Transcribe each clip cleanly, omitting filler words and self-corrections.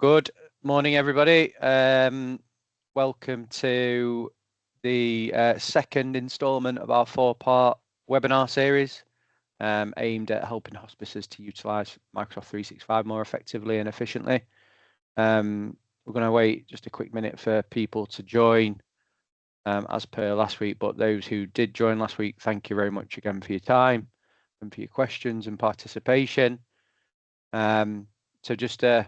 Good morning, everybody. Welcome to the second instalment of our four-part webinar series aimed at helping hospices to utilise Microsoft 365 more effectively and efficiently. We're going to wait just a quick minute for people to join as per last week, but those who did join last week, thank you very much again for your time and for your questions and participation. So just a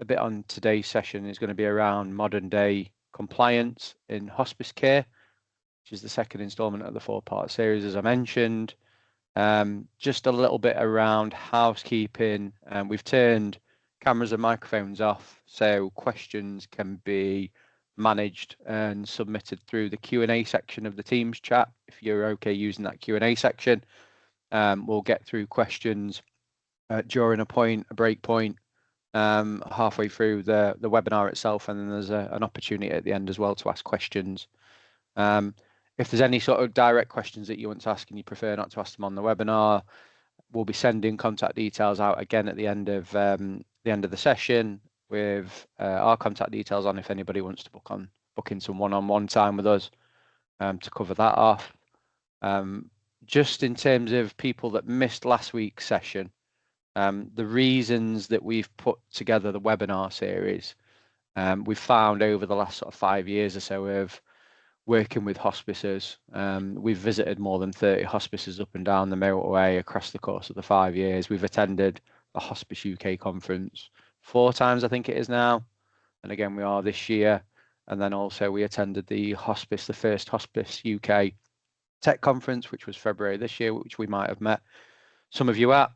bit on today's session is going to be around modern day compliance in hospice care, which is the second instalment of the four-part series, as I mentioned. Just a little bit around housekeeping. We've turned cameras and microphones off, so questions can be managed and submitted through the Q&A section of the Teams chat. If you're okay using that Q&A section, we'll get through questions during a break point halfway through the webinar itself, and then there's an opportunity at the end as well to ask questions. If there's any sort of direct questions that you want to ask and you prefer not to ask them on the webinar, we'll be sending contact details out again at the end of the session with our contact details on if anybody wants to book in some one-on-one time with us to cover that off. Just in terms of people that missed last week's session, the reasons that we've put together the webinar series, we've found over the last sort of 5 years or so of working with hospices. We've visited more than 30 hospices up and down the motorway across the course of the 5 years. We've attended the Hospice UK conference 4 times, I think it is now. And again, we are this year. And then also we attended the first Hospice UK tech conference, which was February this year, which we might have met some of you at.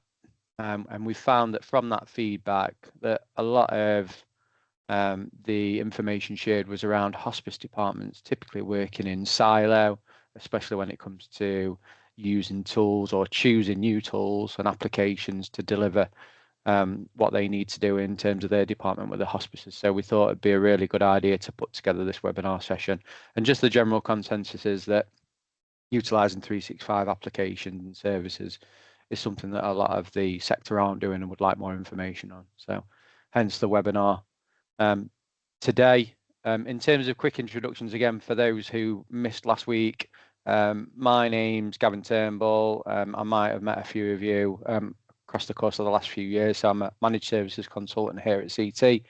And we found that from that feedback that a lot of the information shared was around hospice departments typically working in silo, especially when it comes to using tools or choosing new tools and applications to deliver what they need to do in terms of their department with the hospices. So we thought it'd be a really good idea to put together this webinar session. And just the general consensus is that utilising 365 applications and services is something that a lot of the sector aren't doing and would like more information on. So hence the webinar today. In terms of quick introductions, again, for those who missed last week, my name's Gavin Turnbull. I might have met a few of you across the course of the last few years. So I'm a managed services consultant here at CT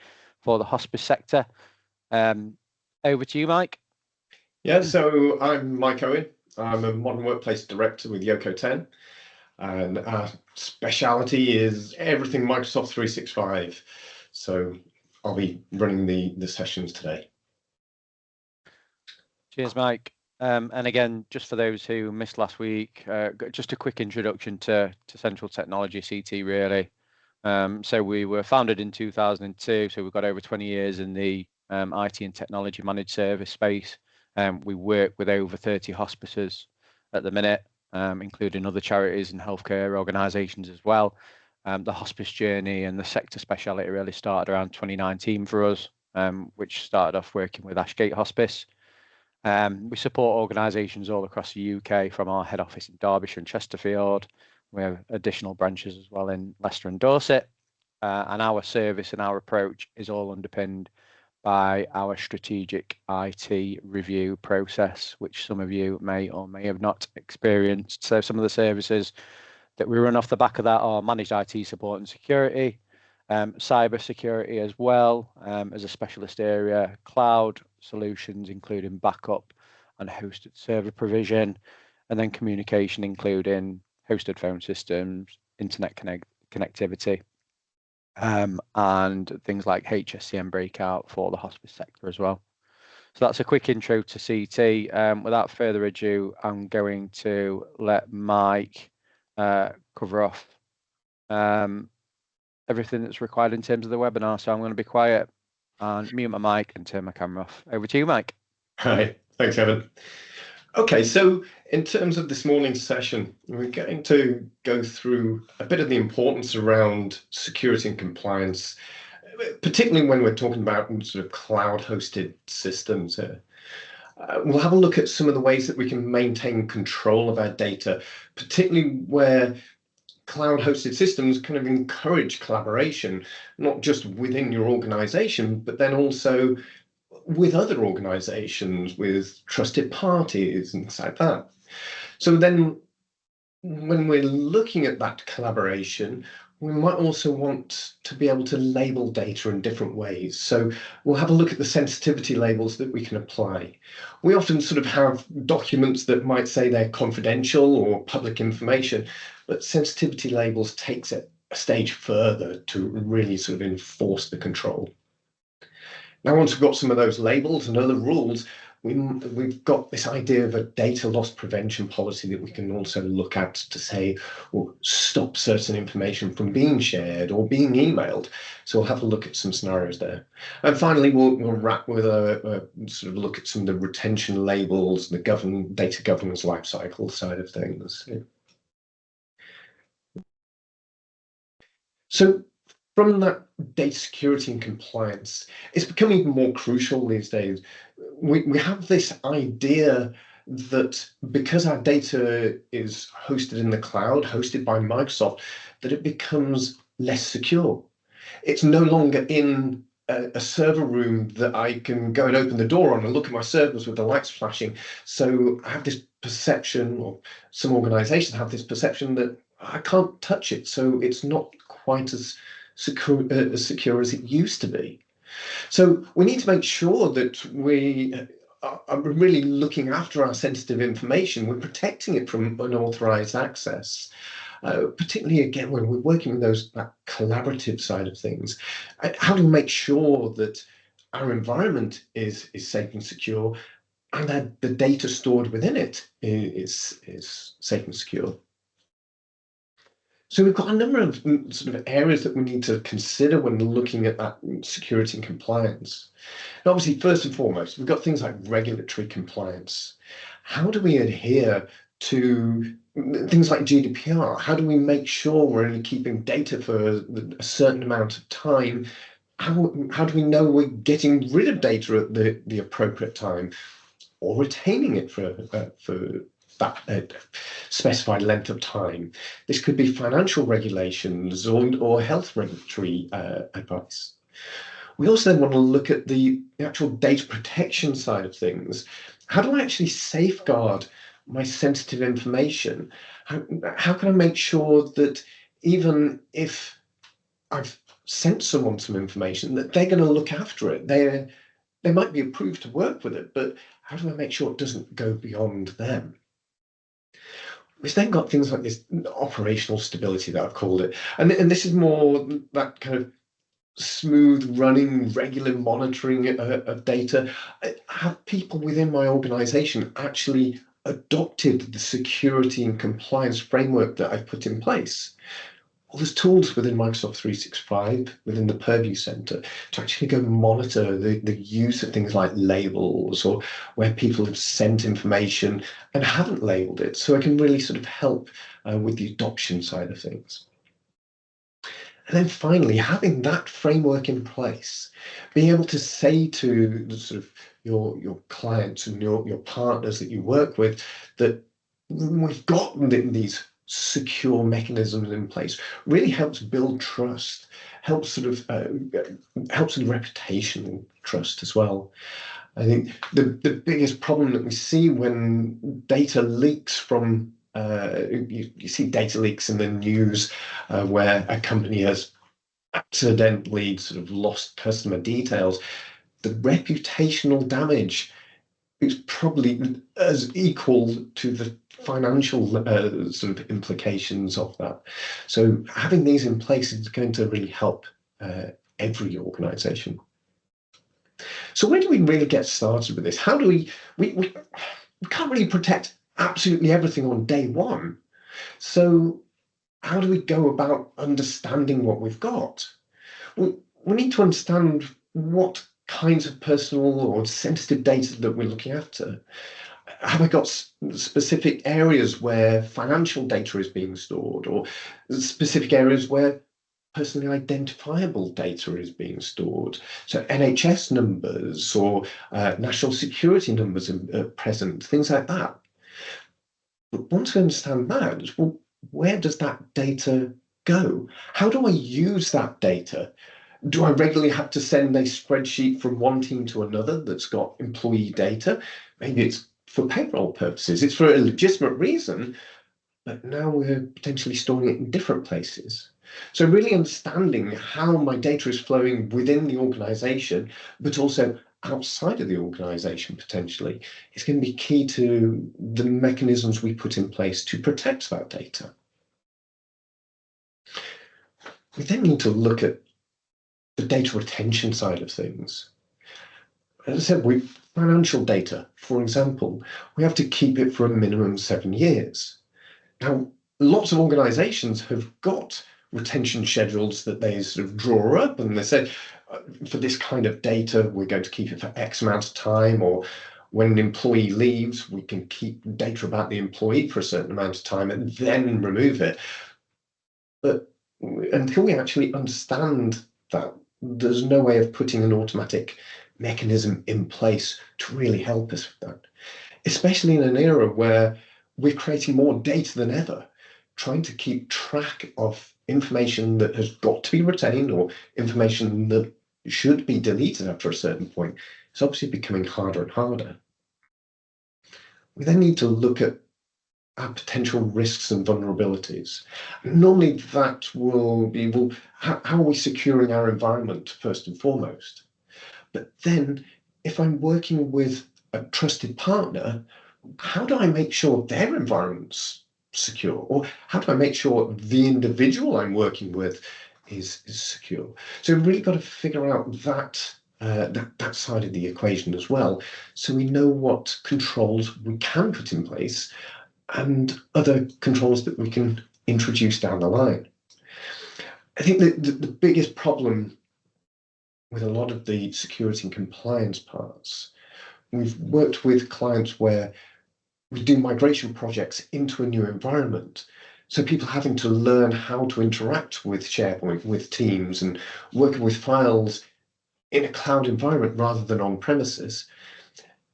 for the hospice sector. Over to you, Mike. Yeah, so I'm Mike Owen. I'm a modern workplace director with Yoko 10. And our speciality is everything Microsoft 365. So I'll be running the sessions today. Cheers, Mike. And again, just for those who missed last week, just a quick introduction to Central Technology CT, really. So we were founded in 2002, so we've got over 20 years in the IT and technology managed service space. We work with over 30 hospices at the minute, including other charities and healthcare organisations as well. The hospice journey and the sector speciality really started around 2019 for us, which started off working with Ashgate Hospice. We support organisations all across the UK from our head office in Derbyshire and Chesterfield. We have additional branches as well in Leicester and Dorset. And our service and our approach is all underpinned by our strategic IT review process, which some of you may or may have not experienced. So some of the services that we run off the back of that are managed IT support and security, cyber security as well as a specialist area, cloud solutions, including backup and hosted server provision, and then communication, including hosted phone systems, internet connectivity, and things like HSCM breakout for the hospice sector as well. So that's a quick intro to CT. Without further ado, I'm going to let Mike cover off everything that's required in terms of the webinar. So I'm going to be quiet and mute my mic and turn my camera off. Over to you, Mike. Hi, thanks, Evan. Okay, so in terms of this morning's session, we're going to go through a bit of the importance around security and compliance, particularly when we're talking about sort of cloud-hosted systems. We'll have a look at some of the ways that we can maintain control of our data, particularly where cloud-hosted systems kind of encourage collaboration, not just within your organization, but then also with other organizations, with trusted parties and things like that. So then when we're looking at that collaboration, we might also want to be able to label data in different ways. So we'll have a look at the sensitivity labels that we can apply. We often sort of have documents that might say they're confidential or public information, but sensitivity labels takes it a stage further to really sort of enforce the control. Now, once we've got some of those labels and other rules, we've got this idea of a data loss prevention policy that we can also look at to say, well, stop certain information from being shared or being emailed. So we'll have a look at some scenarios there. And finally, we'll wrap with a sort of look at some of the retention labels, the data governance lifecycle side of things. So from that data security and compliance, it's becoming even more crucial these days. We have this idea that because our data is hosted in the cloud, hosted by Microsoft, that it becomes less secure. It's no longer in a server room that I can go and open the door on and look at my servers with the lights flashing. So I have this perception, or some organizations have this perception, that I can't touch it. So it's not quite as secure as it used to be. So we need to make sure that we are really looking after our sensitive information. We're protecting it from unauthorized access. Particularly again when we're working with that collaborative side of things. How do we make sure that our environment is safe and secure, and that the data stored within it is safe and secure? So we've got a number of sort of areas that we need to consider when looking at that security and compliance. And obviously, first and foremost, we've got things like regulatory compliance. How do we adhere to things like GDPR? How do we make sure we're only keeping data for a certain amount of time? How do we know we're getting rid of data at the appropriate time, or retaining it for that specified length of time? This could be financial regulations or health regulatory advice. We also then want to look at the actual data protection side of things. How do I actually safeguard my sensitive information? How can I make sure that even if I've sent someone some information, that they're going to look after it? They might be approved to work with it, but how do I make sure it doesn't go beyond them? We've then got things like this operational stability that I've called it. And this is more that kind of smooth running, regular monitoring of data. Have people within my organization actually adopted the security and compliance framework that I've put in place? Well, there's tools within Microsoft 365, within the Purview Center, to actually go monitor the use of things like labels, or where people have sent information and haven't labeled it. So I can really sort of help with the adoption side of things. And then finally, having that framework in place, being able to say to the sort of your clients and your partners that you work with that we've got these secure mechanisms in place, really helps build trust, helps sort of helps with reputation and trust as well. I think the biggest problem that we see when data leaks from you see data leaks in the news where a company has accidentally sort of lost customer details. The reputational damage is probably as equal to the financial sort of implications of that. So having these in place is going to really help every organization. So where do we really get started with this? How do we can't really protect absolutely everything on day one. So how do we go about understanding what we've got? We need to understand what kinds of personal or sensitive data that we're looking after. Have I got specific areas where financial data is being stored, or specific areas where personally identifiable data is being stored? So NHS numbers or national security numbers are present, things like that. But once we understand that, well, where does that data go? How do I use that data? Do I regularly have to send a spreadsheet from one team to another that's got employee data? Maybe it's for payroll purposes, it's for a legitimate reason, but now we're potentially storing it in different places. So really understanding how my data is flowing within the organization, but also outside of the organization potentially, is going to be key to the mechanisms we put in place to protect that data. We then need to look at the data retention side of things. As I said, with financial data, for example, we have to keep it for a minimum 7 years. Now, lots of organizations have got retention schedules that they sort of draw up, and they say, for this kind of data, we're going to keep it for X amount of time, or when an employee leaves, we can keep data about the employee for a certain amount of time and then remove it. But until we actually understand that, there's no way of putting an automatic mechanism in place to really help us with that, especially in an era where we're creating more data than ever. Trying to keep track of information that has got to be retained or information that should be deleted after a certain point is obviously becoming harder and harder. We then need to look at our potential risks and vulnerabilities. Normally that will be, well, how are we securing our environment first and foremost? But then if I'm working with a trusted partner, how do I make sure their environment's secure? Or how do I make sure the individual I'm working with is secure? So we've really got to figure out that side of the equation as well, so we know what controls we can put in place and other controls that we can introduce down the line. I think that the biggest problem with a lot of the security and compliance parts, we've worked with clients where we do migration projects into a new environment. So people having to learn how to interact with SharePoint, with Teams, and working with files in a cloud environment rather than on premises.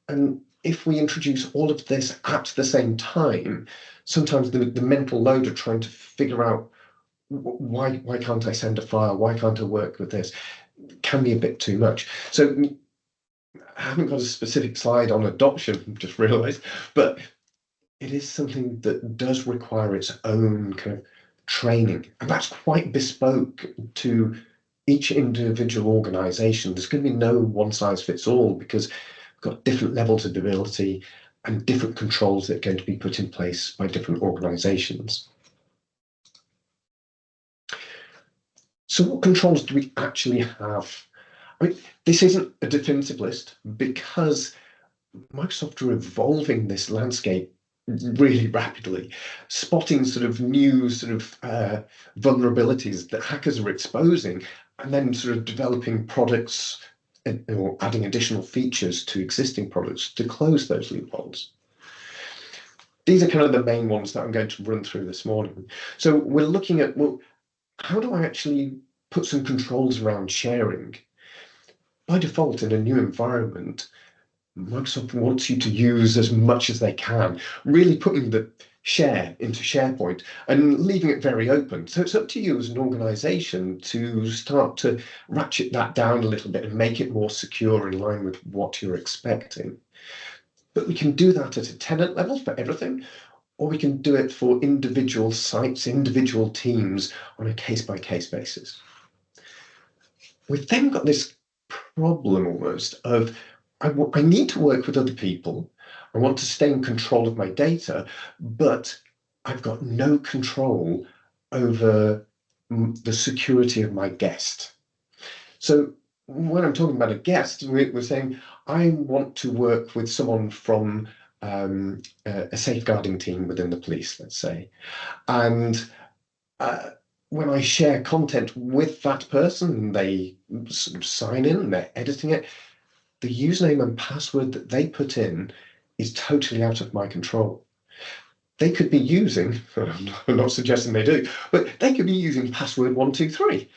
And if we introduce all of this at the same time, sometimes the mental load of trying to figure out why can't I send a file, why can't I work with this, can be a bit too much. So I haven't got a specific slide on adoption, just realised, but it is something that does require its own kind of training, and that's quite bespoke to each individual organisation. There's going to be no one size fits all because we've got different levels of ability and different controls that are going to be put in place by different organisations. So what controls do we actually have? I mean, this isn't a definitive list because Microsoft are evolving this landscape really rapidly, spotting sort of new sort of vulnerabilities that hackers are exposing, and then sort of developing products or adding additional features to existing products to close those loopholes. These are kind of the main ones that I'm going to run through this morning. So we're looking at, well, how do I actually put some controls around sharing? By default, in a new environment, Microsoft wants you to use as much as they can, really putting the share into SharePoint and leaving it very open. So it's up to you as an organization to start to ratchet that down a little bit and make it more secure in line with what you're expecting. But we can do that at a tenant level for everything, or we can do it for individual sites, individual teams on a case-by-case basis. We've then got this problem almost of I need to work with other people. I want to stay in control of my data, but I've got no control over the security of my guest. So when I'm talking about a guest, we're saying I want to work with someone from a safeguarding team within the police, let's say, and when I share content with that person, they sort of sign in and they're editing it. The username and password that they put in is totally out of my control. They could be using, I'm not suggesting they do, but they could be using password 123,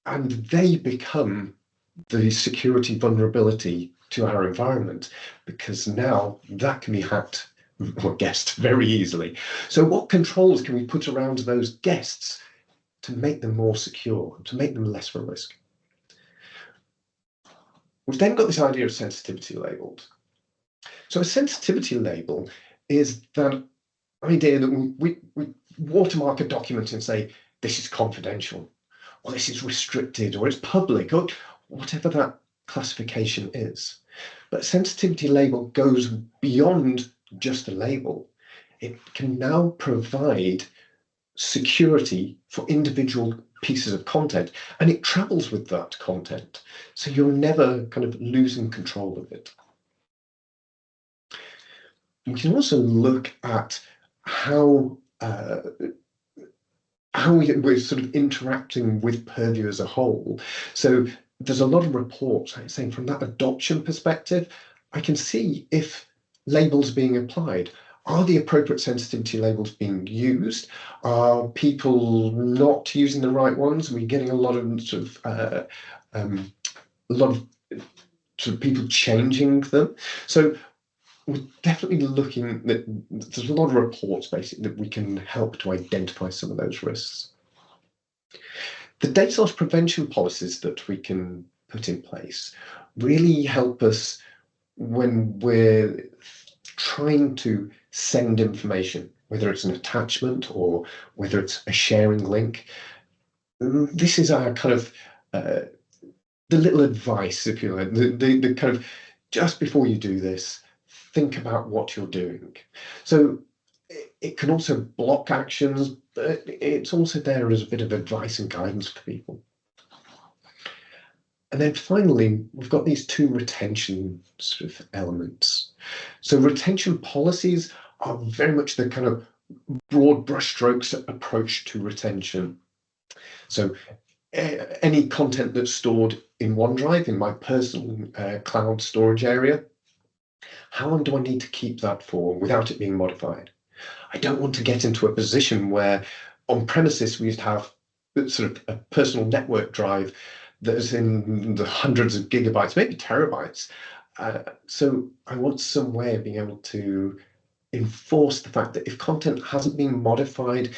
and they become the security vulnerability to our environment, because now that can be hacked or guest very easily. So what controls can we put around those guests to make them more secure, to make them less at risk? We've then got this idea of sensitivity labels. So a sensitivity label is that idea that we watermark a document and say, this is confidential, or this is restricted, or it's public, or whatever that classification is. But a sensitivity label goes beyond just a label. It can now provide security for individual pieces of content, and it travels with that content. So you're never kind of losing control of it. We can also look at how we're sort of interacting with Purview as a whole. So there's a lot of reports saying from that adoption perspective, I can see if labels being applied. Are the appropriate sensitivity labels being used? Are people not using the right ones? Are we getting a lot of people changing them? So we're definitely looking that there's a lot of reports basically that we can help to identify some of those risks. The data loss prevention policies that we can put in place really help us when we're trying to send information, whether it's an attachment or whether it's a sharing link. This is our kind of the little advice, if you like, the kind of just before you do this, think about what you're doing. So it can also block actions, but it's also there as a bit of advice and guidance for people. And then finally, we've got these two retention sort of elements. So retention policies are very much the kind of broad brushstrokes approach to retention. So any content that's stored in OneDrive, in my personal cloud storage area, how long do I need to keep that for without it being modified? I don't want to get into a position where on premises we used to have sort of a personal network drive that is in the hundreds of gigabytes, maybe terabytes. So I want some way of being able to enforce the fact that if content hasn't been modified,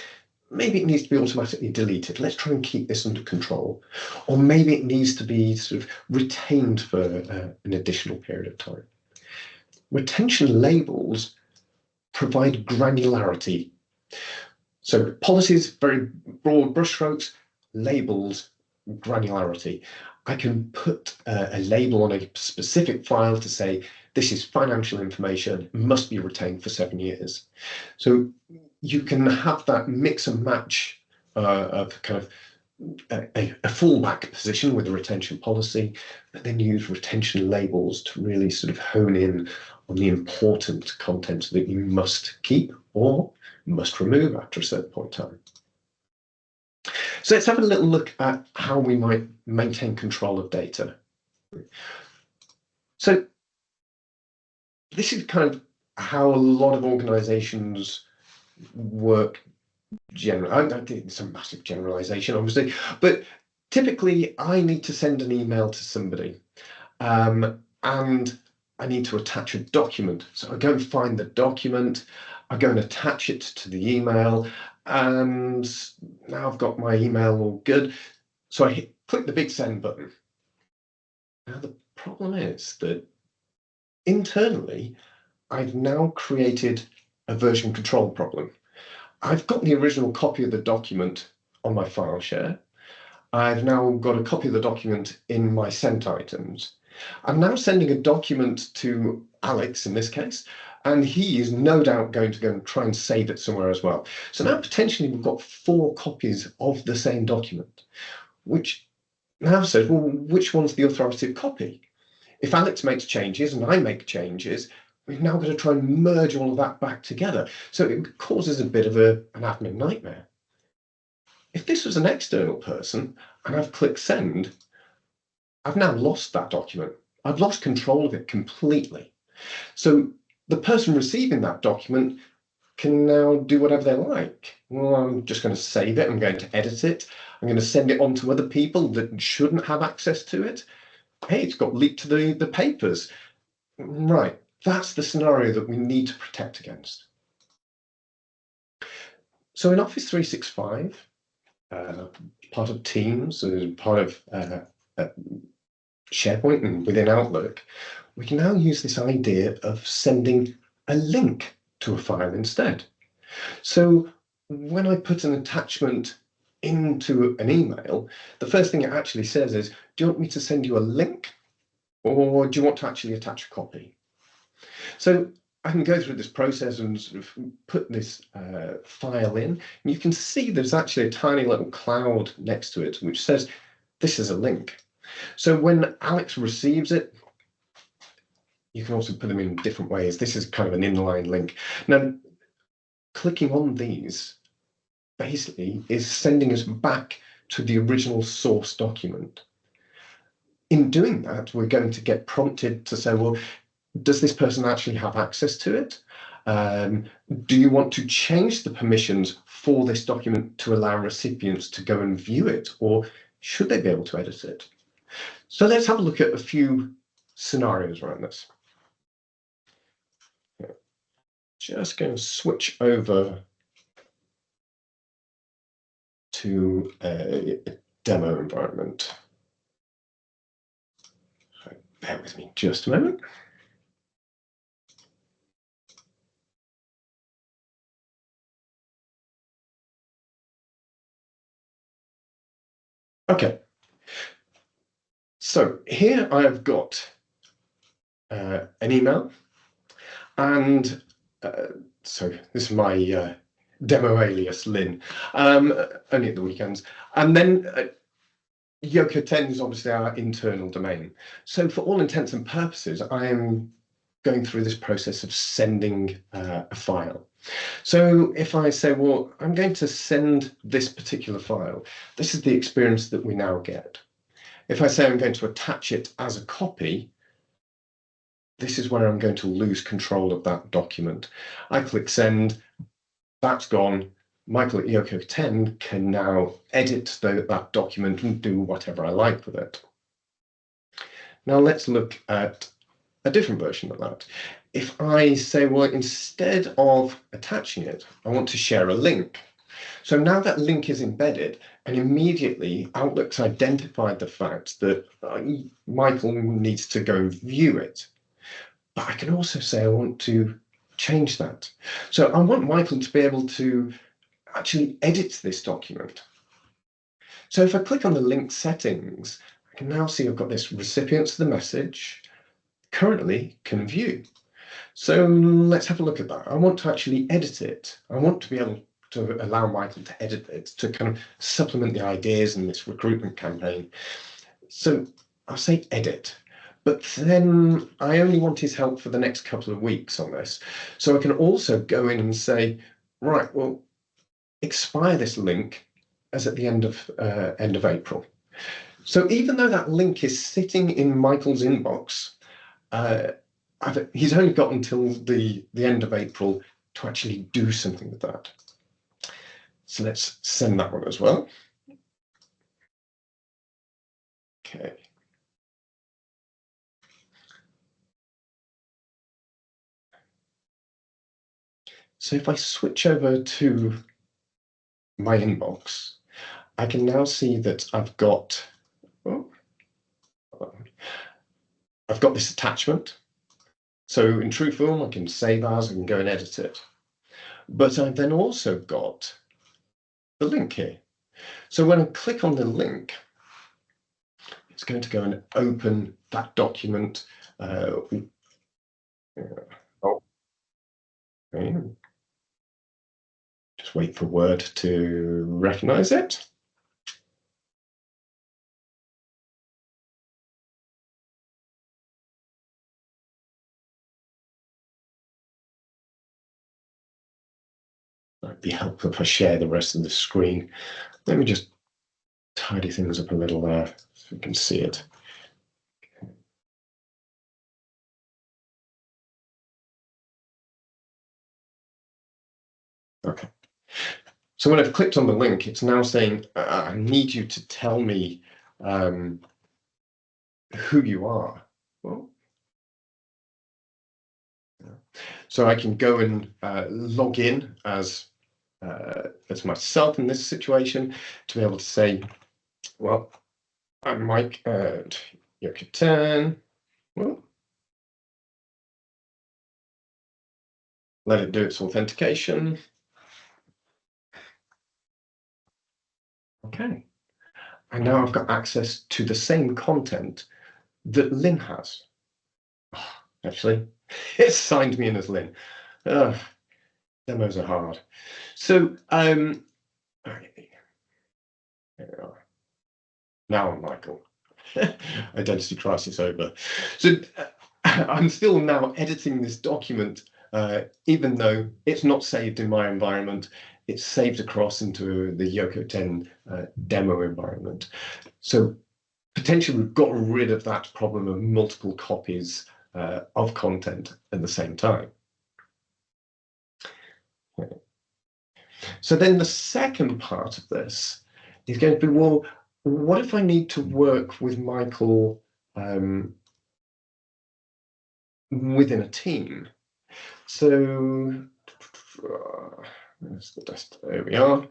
maybe it needs to be automatically deleted. Let's try and keep this under control. Or maybe it needs to be sort of retained for an additional period of time. Retention labels provide granularity. So policies, very broad brushstrokes, labels, granularity. I can put a label on a specific file to say, this is financial information, must be retained for 7 years. So you can have that mix and match of kind of a fallback position with a retention policy, but then use retention labels to really sort of hone in on the important content that you must keep or must remove after a certain point in time. So let's have a little look at how we might maintain control of data. So this is kind of how a lot of organizations work generally. I think it's a massive generalization, obviously, but typically I need to send an email to somebody and I need to attach a document. So I go and find the document, I go and attach it to the email, and now I've got my email all good. So I click the big send button. Now the problem is that internally, I've now created a version control problem. I've got the original copy of the document on my file share. I've now got a copy of the document in my sent items. I'm now sending a document to Alex in this case, and he is no doubt going to go and try and save it somewhere as well. So now potentially we've got 4 copies of the same document, which now says, well, which one's the authoritative copy? If Alex makes changes and I make changes, we've now got to try and merge all of that back together. So it causes a bit of an admin nightmare. If this was an external person and I've clicked send, I've now lost that document. I've lost control of it completely. So the person receiving that document can now do whatever they like. Well, I'm just going to save it. I'm going to edit it. I'm going to send it on to other people that shouldn't have access to it. Hey, it's got leaked to the papers. Right, that's the scenario that we need to protect against. So in Office 365, part of Teams, part of SharePoint and within Outlook, we can now use this idea of sending a link to a file instead. So when I put an attachment into an email, the first thing it actually says is, do you want me to send you a link, or do you want to actually attach a copy? So I can go through this process and sort of put this file in, and you can see there's actually a tiny little cloud next to it which says this is a link. So when Alex receives it, you can also put them in different ways. This is kind of an inline link. Now, clicking on these basically is sending us back to the original source document. In doing that, we're going to get prompted to say, well, does this person actually have access to it? Do you want to change the permissions for this document to allow recipients to go and view it, or should they be able to edit it? So let's have a look at a few scenarios around this. Just going to switch over to a demo environment. So bear with me just a moment. Okay, so here I have got an email, and so this is my demo alias, Lynn, only at the weekends. And then Yoko 10 is obviously our internal domain. So for all intents and purposes, I am going through this process of sending a file. So if I say, well, I'm going to send this particular file, this is the experience that we now get. If I say I'm going to attach it as a copy, this is where I'm going to lose control of that document. I click send, that's gone. Michael at Yoko 10 can now edit that document and do whatever I like with it. Now let's look at a different version of that. If I say, well, instead of attaching it, I want to share a link. So now that link is embedded, and immediately Outlook's identified the fact that Michael needs to go and view it. But I can also say I want to change that. So I want Michael to be able to actually edit this document. So if I click on the link settings, I can now see I've got this recipients of the message, currently can view. So let's have a look at that. I want to actually edit it. I want to be able to allow Michael to edit it, to kind of supplement the ideas in this recruitment campaign. So I'll say edit, but then I only want his help for the next couple of weeks on this. So I can also go in and say, right, well, expire this link as at the end of April. So even though that link is sitting in Michael's inbox, he's only got until the end of April to actually do something with that. So let's send that one as well. Okay. So if I switch over to my inbox, I can now see that I've got this attachment. So in true form, I can save as, I can go and edit it. But I've then also got the link here. So when I click on the link, it's going to go and open that document. Okay. Just wait for Word to recognize it. Might be helpful if I share the rest of the screen. Let me just tidy things up a little there so you can see it. Okay. So when I've clicked on the link, it's now saying, I need you to tell me who you are. Well, So I can go and log in as myself in this situation to be able to say, well, I'm Mike at Yucatan. Well, let it do its authentication. Okay. And now I've got access to the same content that Lynn has. Oh, actually, it signed me in as Lynn. Demos are hard. So, okay, there we are. Now I'm Michael. Identity crisis over. So I'm still now editing this document, even though it's not saved in my environment. It's saved across into the Yoko 10 demo environment. So potentially we've got rid of that problem of multiple copies of content at the same time. So then the second part of this is going to be, well, what if I need to work with Michael within a team? So where's the dust? There we are.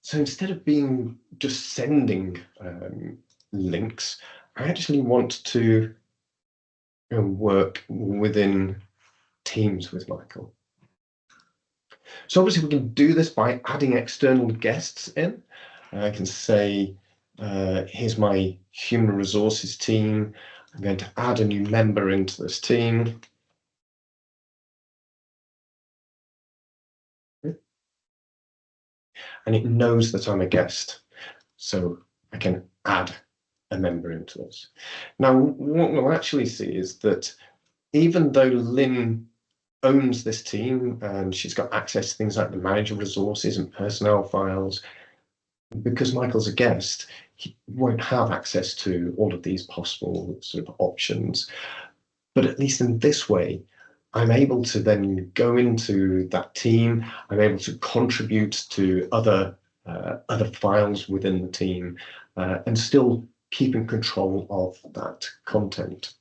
So instead of being just sending links, I actually want to work within teams with Michael. So obviously we can do this by adding external guests in. I can say, here's my human resources team. I'm going to add a new member into this team. And it knows that I'm a guest. So I can add a member into this. Now, what we'll actually see is that even though Lynn owns this team and she's got access to things like the manager resources and personnel files, because Michael's a guest, he won't have access to all of these possible sort of options. But at least in this way, I'm able to then go into that team. I'm able to contribute to other files within the team and still keep in control of that content.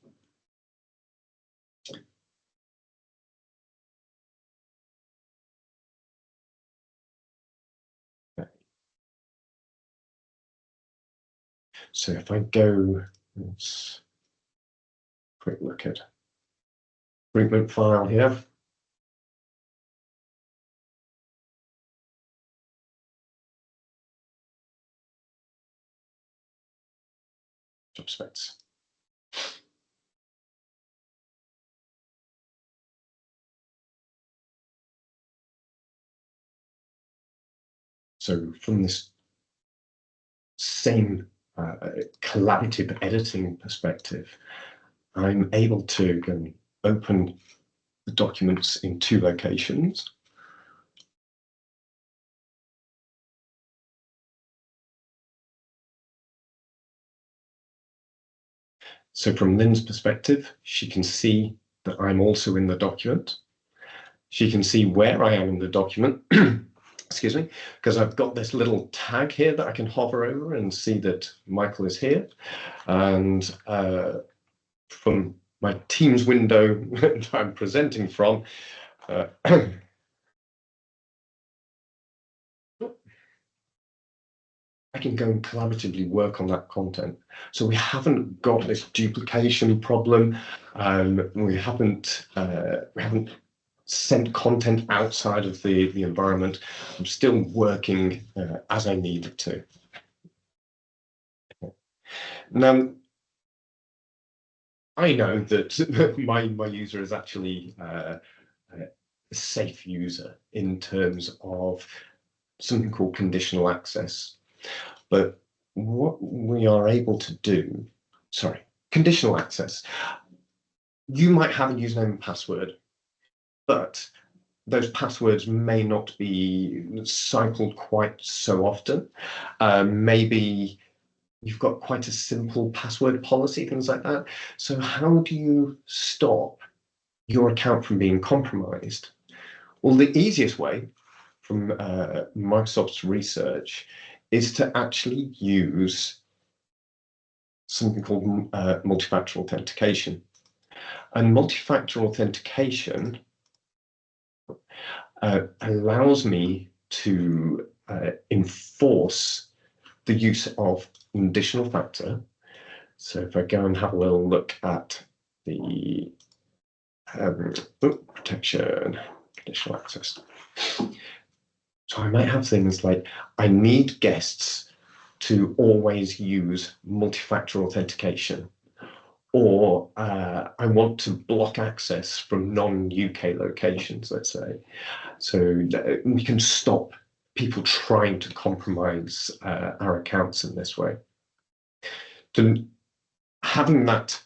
So if I go, let's quick look at recruitment file here. Job specs. So from this same collaborative editing perspective, I'm able to go and open the documents in two locations. So from Lynn's perspective, she can see that I'm also in the document. She can see where I am in the document, excuse me, because I've got this little tag here that I can hover over and see that Michael is here. And from my Teams window that I'm presenting from, I can go and collaboratively work on that content. So we haven't got this duplication problem. We haven't sent content outside of the environment. I'm still working as I need to. Now, I know that my user is actually a safe user in terms of something called conditional access. But what we are able to do, conditional access, you might have a username and password, but those passwords may not be cycled quite so often. Maybe you've got quite a simple password policy, things like that. So how do you stop your account from being compromised? Well, the easiest way from Microsoft's research is to actually use something called multi-factor authentication. And multi-factor authentication allows me to enforce the use of an additional factor. So if I go and have a little look at the protection, conditional access. So I might have things like, I need guests to always use multi-factor authentication, or I want to block access from non-UK locations, let's say. So we can stop people trying to compromise our accounts in this way. So having that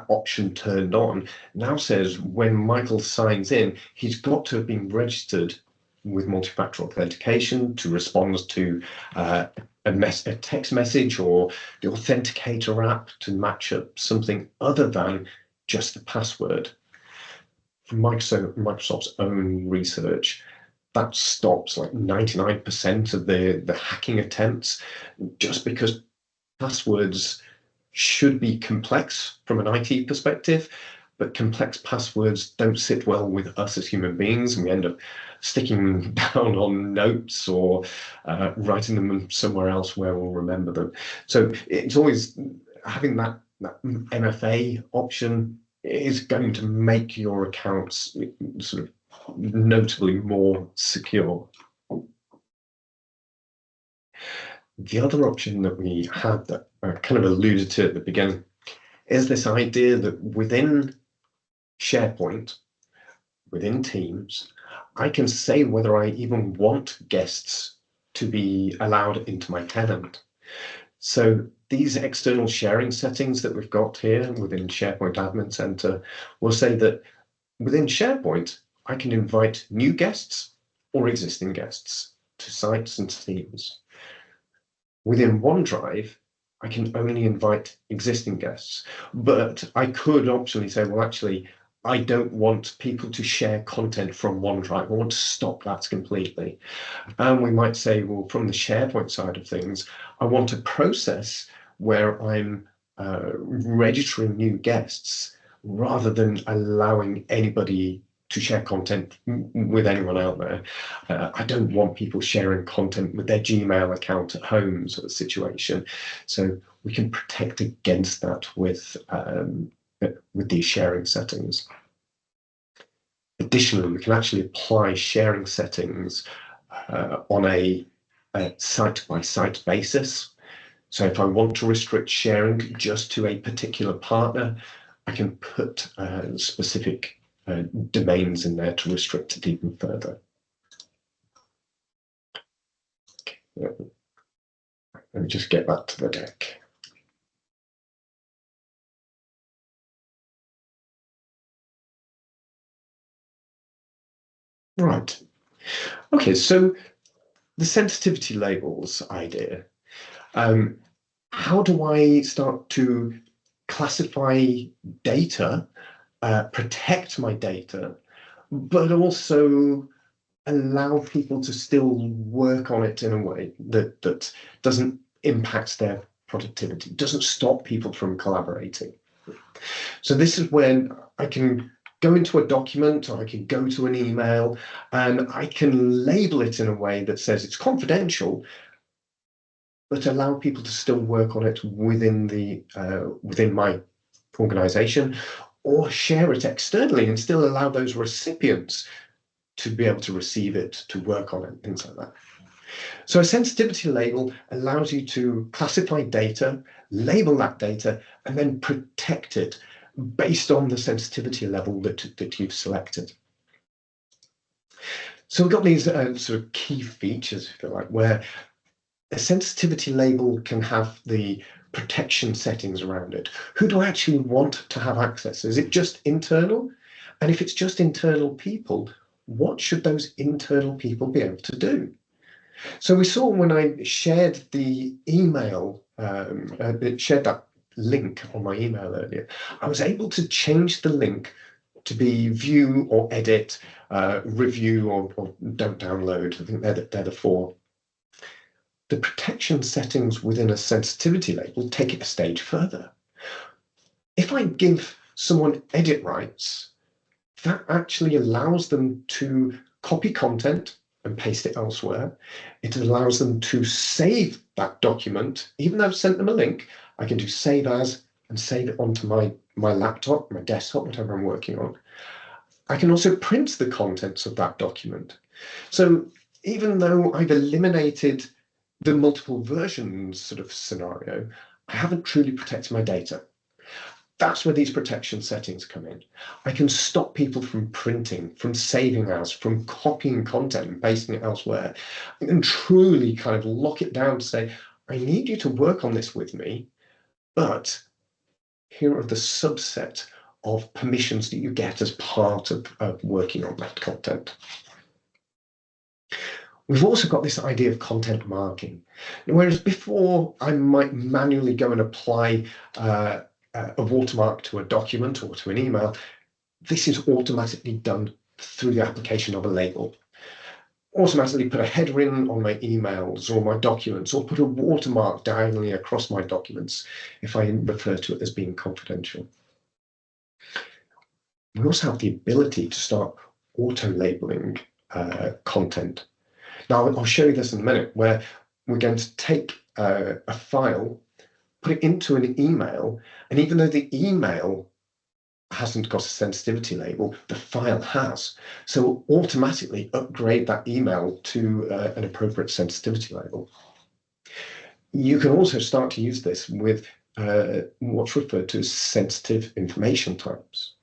option turned on now says when Michael signs in, he's got to have been registered with multi-factor authentication to respond to a text message or the Authenticator app to match up something other than just the password. From Microsoft's own research, that stops like 99% of the hacking attempts, just because passwords should be complex from an IT perspective, but complex passwords don't sit well with us as human beings, and we end up sticking them down on notes or writing them somewhere else where we'll remember them. So it's always having that MFA option is going to make your accounts sort of notably more secure. The other option that we had that I kind of alluded to at the beginning is this idea that within SharePoint, within Teams, I can say whether I even want guests to be allowed into my tenant. So these external sharing settings that we've got here within SharePoint Admin Center will say that within SharePoint, I can invite new guests or existing guests to sites and teams. Within OneDrive, I can only invite existing guests, but I could optionally say, well, actually, I don't want people to share content from OneDrive. I want to stop that completely. And we might say, well, from the SharePoint side of things, I want a process where I'm registering new guests rather than allowing anybody to share content with anyone out there. I don't want people sharing content with their Gmail account at home sort of situation. So we can protect against that with these sharing settings. Additionally, we can actually apply sharing settings on a site-by-site basis. So if I want to restrict sharing just to a particular partner, I can put specific domains in there to restrict it even further. Okay. Let me just get back to the deck. Right. Okay, so the sensitivity labels idea. How do I start to classify data, protect my data, but also allow people to still work on it in a way that doesn't impact their productivity, doesn't stop people from collaborating? So this is when I can go into a document, or I can go to an email, and I can label it in a way that says it's confidential, but allow people to still work on it within my organization, or share it externally and still allow those recipients to be able to receive it, to work on it, things like that. So a sensitivity label allows you to classify data, label that data, and then protect it based on the sensitivity level that you've selected. So we've got these sort of key features, if you like, where a sensitivity label can have the protection settings around it. Who do I actually want to have access? Is it just internal? And if it's just internal people, what should those internal people be able to do? So we saw when I shared the email, shared that link on my email earlier, I was able to change the link to be view or edit, review or don't download. I think they're the four. The protection settings within a sensitivity label take it a stage further. If I give someone edit writes, that actually allows them to copy content and paste it elsewhere. It allows them to save that document. Even though I've sent them a link, I can do save as and save it onto my laptop, my desktop, whatever I'm working on. I can also print the contents of that document. So even though I've eliminated the multiple versions sort of scenario, I haven't truly protected my data. That's where these protection settings come in. I can stop people from printing, from saving as, from copying content and pasting it elsewhere. I can truly kind of lock it down to say, I need you to work on this with me, but here are the subset of permissions that you get as part of working on that content. We've also got this idea of content marking. Whereas before I might manually go and apply a watermark to a document or to an email, this is automatically done through the application of a label. Automatically put a header in on my emails or my documents, or put a watermark diagonally across my documents if I refer to it as being confidential. We also have the ability to start auto-labeling content. Now, I'll show you this in a minute, where we're going to take a file, put it into an email, and even though the email hasn't got a sensitivity label, the file has. So we'll automatically upgrade that email to an appropriate sensitivity label. You can also start to use this with what's referred to as sensitive information types.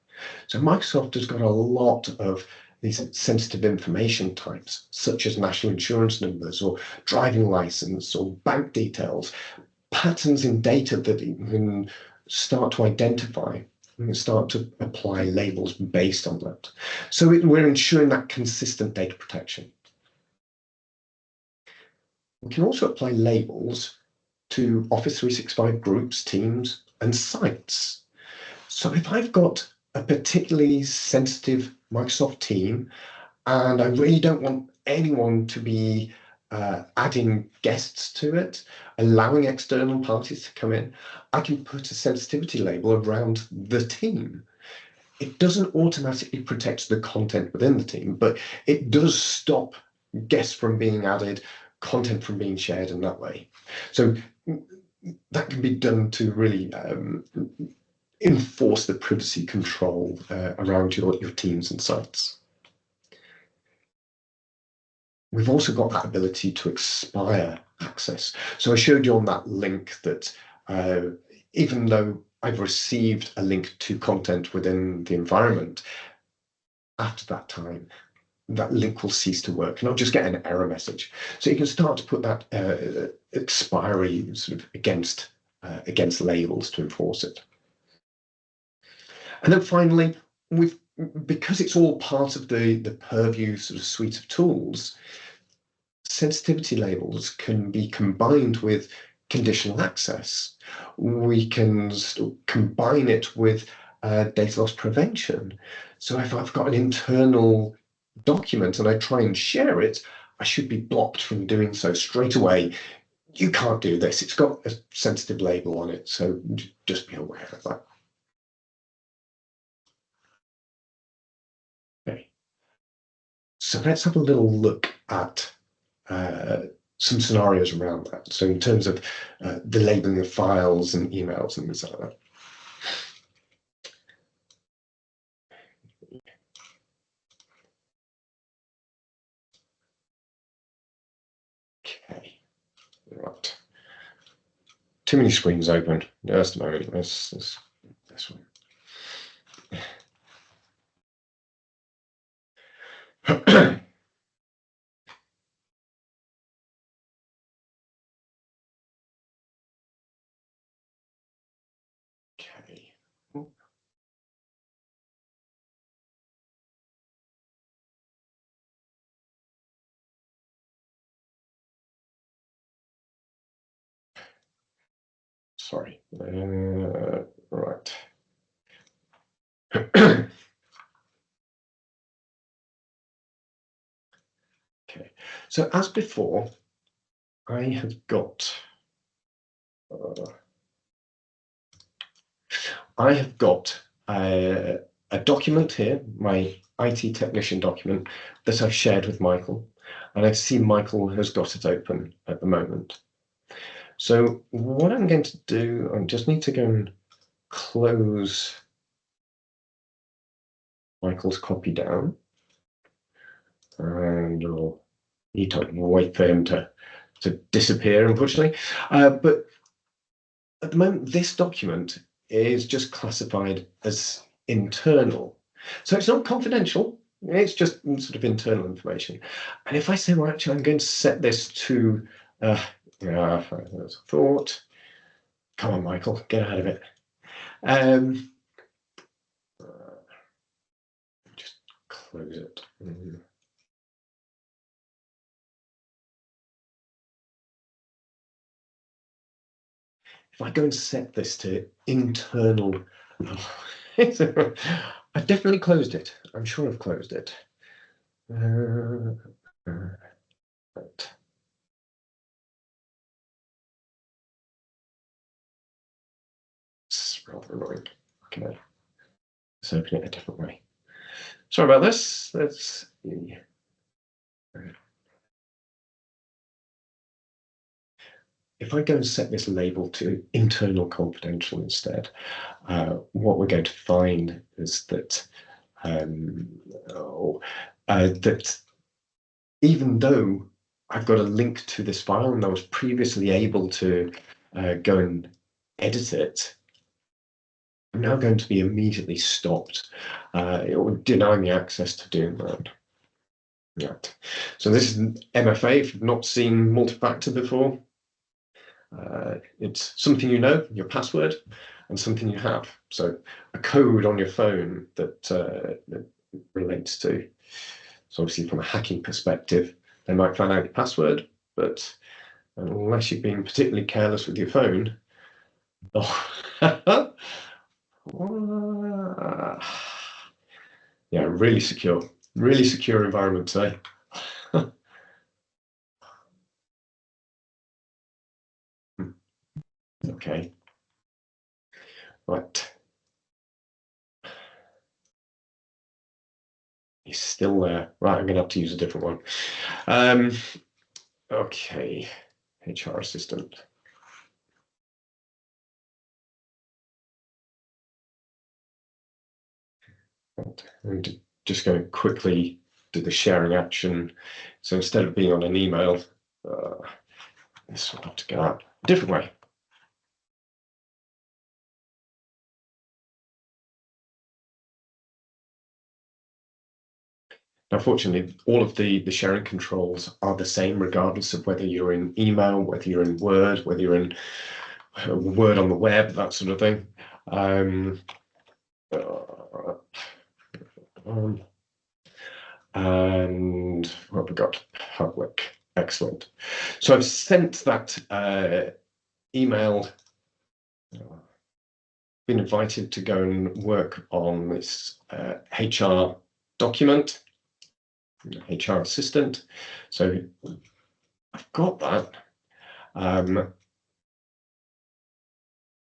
So Microsoft has got a lot of these sensitive information types, such as national insurance numbers or driving license or bank details, patterns in data that you can start to identify and start to apply labels based on that. So we're ensuring that consistent data protection. We can also apply labels to Office 365 groups, teams, and sites. So if I've got a particularly sensitive Microsoft team, and I really don't want anyone to be adding guests to it, allowing external parties to come in, I can put a sensitivity label around the team. It doesn't automatically protect the content within the team, but it does stop guests from being added, content from being shared in that way. So that can be done to really enforce the privacy control around your teams and sites. We've also got that ability to expire access. So I showed you on that link that even though I've received a link to content within the environment, after that time, that link will cease to work and I'll just get an error message. So you can start to put that expiry sort of against labels to enforce it. And then finally, because it's all part of the Purview sort of suite of tools, sensitivity labels can be combined with conditional access. We can combine it with data loss prevention. So if I've got an internal document and I try and share it, I should be blocked from doing so straight away. You can't do this. It's got a sensitive label on it, so just be aware of that. Okay. So let's have a little look at some scenarios around that. So in terms of the labeling of files and emails and things like that. Okay, right. Too many screens open. Just a moment. This one. Okay. Sorry. Right. Okay. So as before, I have got a document here, my IT technician document that I've shared with Michael, and I see Michael has got it open at the moment. So what I'm going to do, I just need to go and close Michael's copy down, and I'll need to wait for him to disappear, unfortunately. But at the moment, this document is just classified as internal. So it's not confidential, it's just sort of internal information. And if I say, well, actually, I'm going to set this to, there's a thought. Come on, Michael, get out of it. Just close it. If I go and set this to internal, I've definitely closed it. I'm sure I've closed it. Right. It's rather annoying. Okay, let's open it a different way. Sorry about this. Let's see. If I go and set this label to internal confidential instead, what we're going to find is that that even though I've got a link to this file and I was previously able to go and edit it, I'm now going to be immediately stopped. It will deny me access to doing that. Right. So this is an MFA. If you've not seen multi-factor before, it's something you know, your password, and something you have. So a code on your phone that relates to. So obviously from a hacking perspective, they might find out your password, but unless you've been particularly careless with your phone, oh, yeah, really secure environment, eh? Okay, right. He's still there. Right, I'm going to have to use a different one. Okay, HR assistant. I'm just going to quickly do the sharing action. So instead of being on an email, this will have to go out a different way. Now, fortunately, all of the sharing controls are the same, regardless of whether you're in email, whether you're in Word, whether you're in Word on the web, that sort of thing. And what have we got? Public. Excellent. So I've sent that email. Been invited to go and work on this HR document, HR assistant. So I've got that.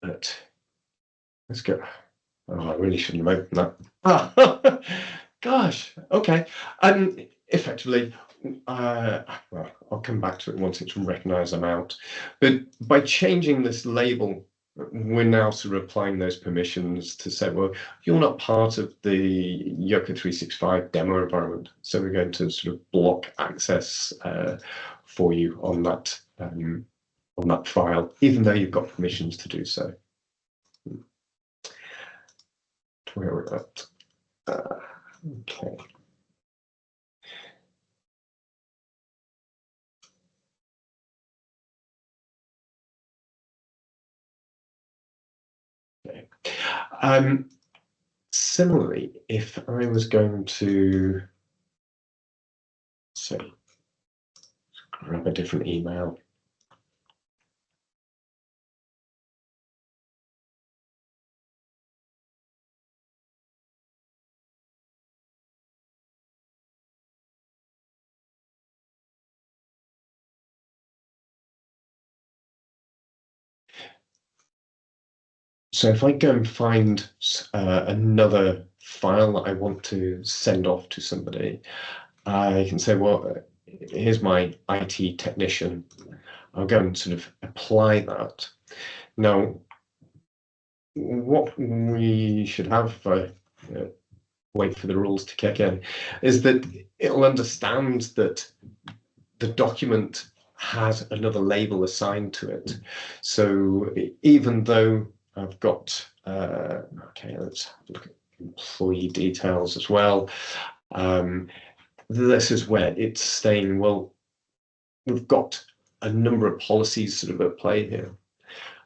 But let's go. Oh, I really shouldn't have opened that. Ah, gosh. Okay. Effectively, well, I'll come back to it once it's recognised I'm out. But by changing this label, we're now sort of applying those permissions to say, well, you're not part of the Yoka 365 demo environment, so we're going to sort of block access for you on that file, even though you've got permissions to do so. Where we're at. Okay. Okay. Similarly, if I was going to say, grab a different email. So if I go and find another file that I want to send off to somebody, I can say, well, here's my IT technician. I'll go and sort of apply that. Now, what we should have, wait for the rules to kick in, is that it'll understand that the document has another label assigned to it. So even though I've got, okay, let's have a look at employee details as well. This is where it's saying, well, we've got a number of policies sort of at play here.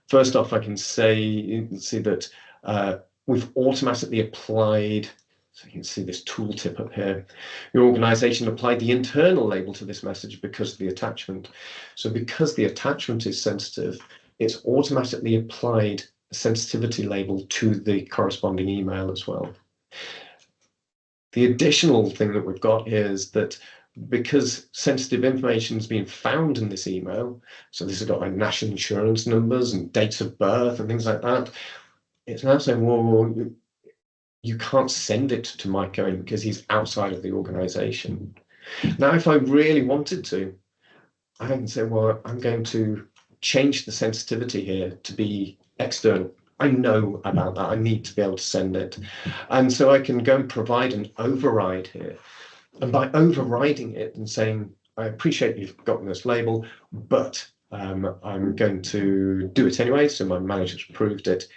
First off, I can say, you can see that we've automatically applied, so you can see this tooltip up here. Your organization applied the internal label to this message because of the attachment. So because the attachment is sensitive, it's automatically applied a sensitivity label to the corresponding email as well. The additional thing that we've got is that because sensitive information is being found in this email, so this has got like national insurance numbers and dates of birth and things like that, it's now saying, well, you can't send it to Mike Owen because he's outside of the organization. Now, if I really wanted to, I can say, well, I'm going to change the sensitivity here to be external. I know about that. I need to be able to send it. And so I can go and provide an override here. And by overriding it and saying, I appreciate you've gotten this label, but I'm going to do it anyway, so my manager's approved it,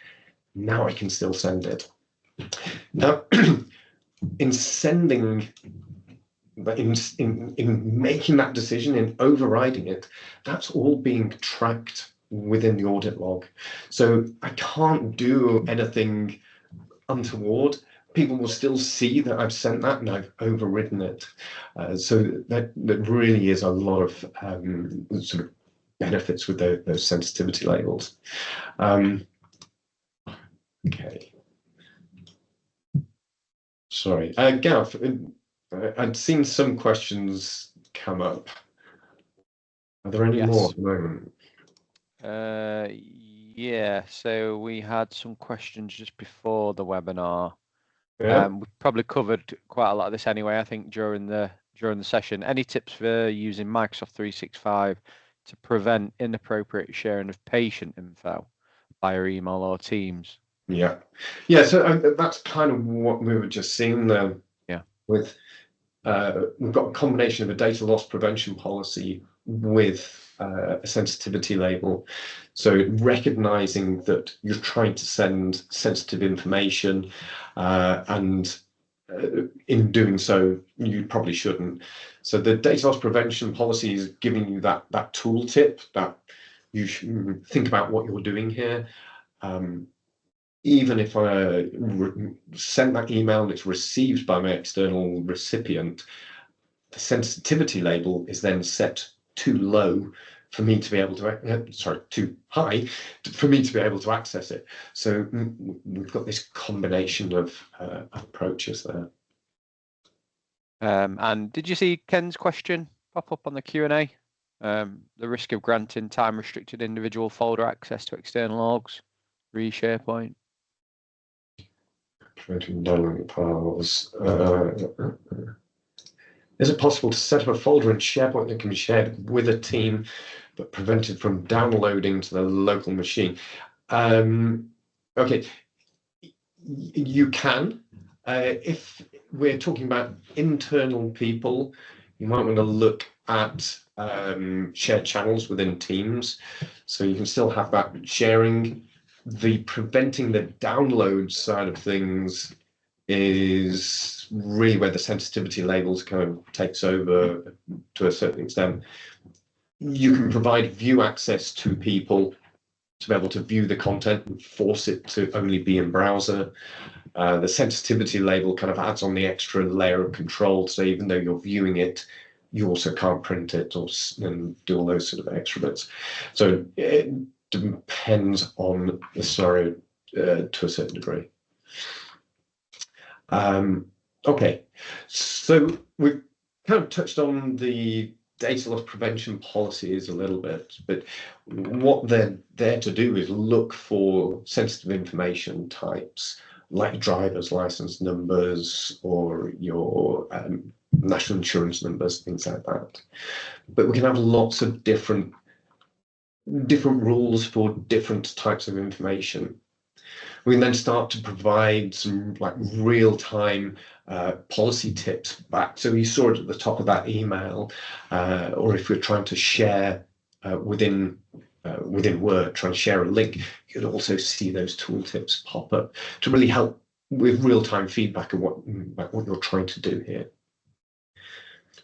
now I can still send it. Now, in sending, in making that decision, in overriding it, that's all being tracked within the audit log. So I can't do anything untoward. People will still see that I've sent that and I've overridden it. So that really is a lot of sort of benefits with those sensitivity labels. Okay. Sorry, Gareth, I'd seen some questions come up. Are there any more at the moment? Yeah, so we had some questions just before the webinar. Yeah. We probably covered quite a lot of this anyway, I think, during the session. Any tips for using Microsoft 365 to prevent inappropriate sharing of patient info via email or Teams? Yeah. So that's kind of what we were just seeing there. Yeah. With we've got a combination of a data loss prevention policy with a sensitivity label. So recognizing that you're trying to send sensitive information, and in doing so, you probably shouldn't. So the data loss prevention policy is giving you that tooltip that you should think about what you're doing here. Even if I send that email and it's received by my external recipient, the sensitivity label is then set too low for me to be able to, too high for me to be able to access it. So we've got this combination of approaches there. And did you see Ken's question pop up on the Q&A? The risk of granting time-restricted individual folder access to external orgs, SharePoint. Creating dynamic files. Is it possible to set up a folder in SharePoint that can be shared with a team, but prevented from downloading to the local machine? Okay, you can. If we're talking about internal people, you might want to look at shared channels within Teams. So you can still have that sharing. The preventing the download side of things is really where the sensitivity labels kind of takes over to a certain extent. You can provide view access to people to be able to view the content and force it to only be in browser. The sensitivity label kind of adds on the extra layer of control, so even though you're viewing it, you also can't print it and do all those sort of extra bits. So it depends on the scenario to a certain degree. Okay, so we've kind of touched on the data loss prevention policies a little bit, but what they're there to do is look for sensitive information types like driver's license numbers or your national insurance numbers, things like that. But we can have lots of different rules for different types of information. We can then start to provide some like real-time policy tips back. So you saw it at the top of that email, or if we're trying to share within Word, trying to share a link, you can also see those tooltips pop up to really help with real-time feedback of what you're trying to do here.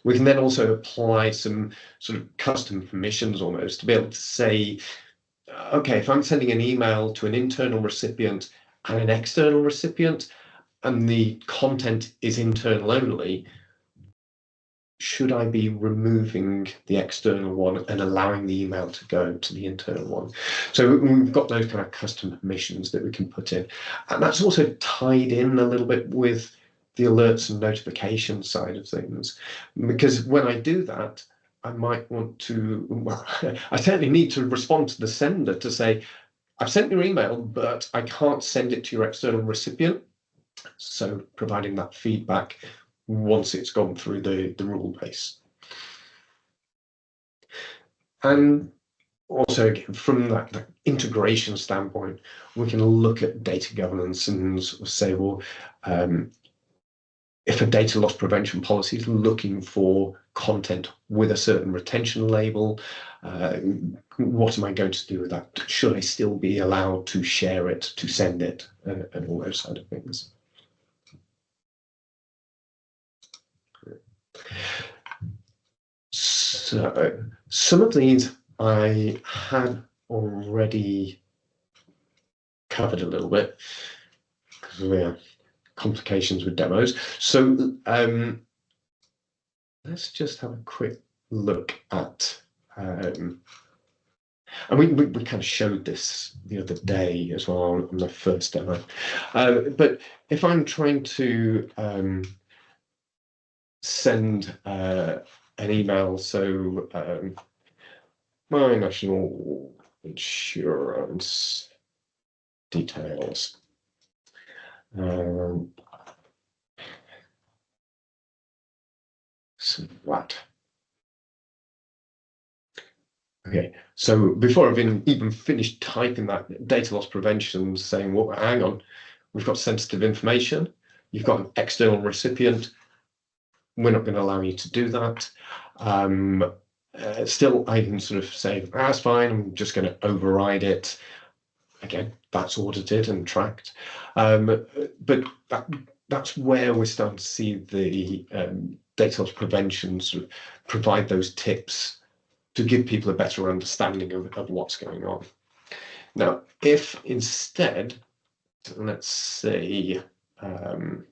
We can then also apply some sort of custom permissions almost to be able to say, okay, if I'm sending an email to an internal recipient and an external recipient, and the content is internal only, should I be removing the external one and allowing the email to go to the internal one? So we've got those kind of custom permissions that we can put in. And that's also tied in a little bit with the alerts and notification side of things. Because when I do that, I might want to, well, I certainly need to respond to the sender to say, I've sent your email, but I can't send it to your external recipient. So providing that feedback once it's gone through the rule base. And also, again, from that integration standpoint, we can look at data governance and sort of say, well, if a data loss prevention policy is looking for content with a certain retention label, what am I going to do with that? Should I still be allowed to share it, to send it, and all those side of things? So some of these I had already covered a little bit because we have complications with demos. So let's just have a quick look at, and we kind of showed this the other day as well on the first demo. But if I'm trying to send an email, so my national insurance details. So what? Okay, so before I've even finished typing that data loss prevention, saying, well, hang on, we've got sensitive information, you've got an external recipient, we're not going to allow you to do that. Still, I can sort of say, that's fine, I'm just going to override it. Again, that's audited and tracked. But that's where we're starting to see the data loss prevention sort of provide those tips to give people a better understanding of what's going on. Now, if instead, let's say, I'm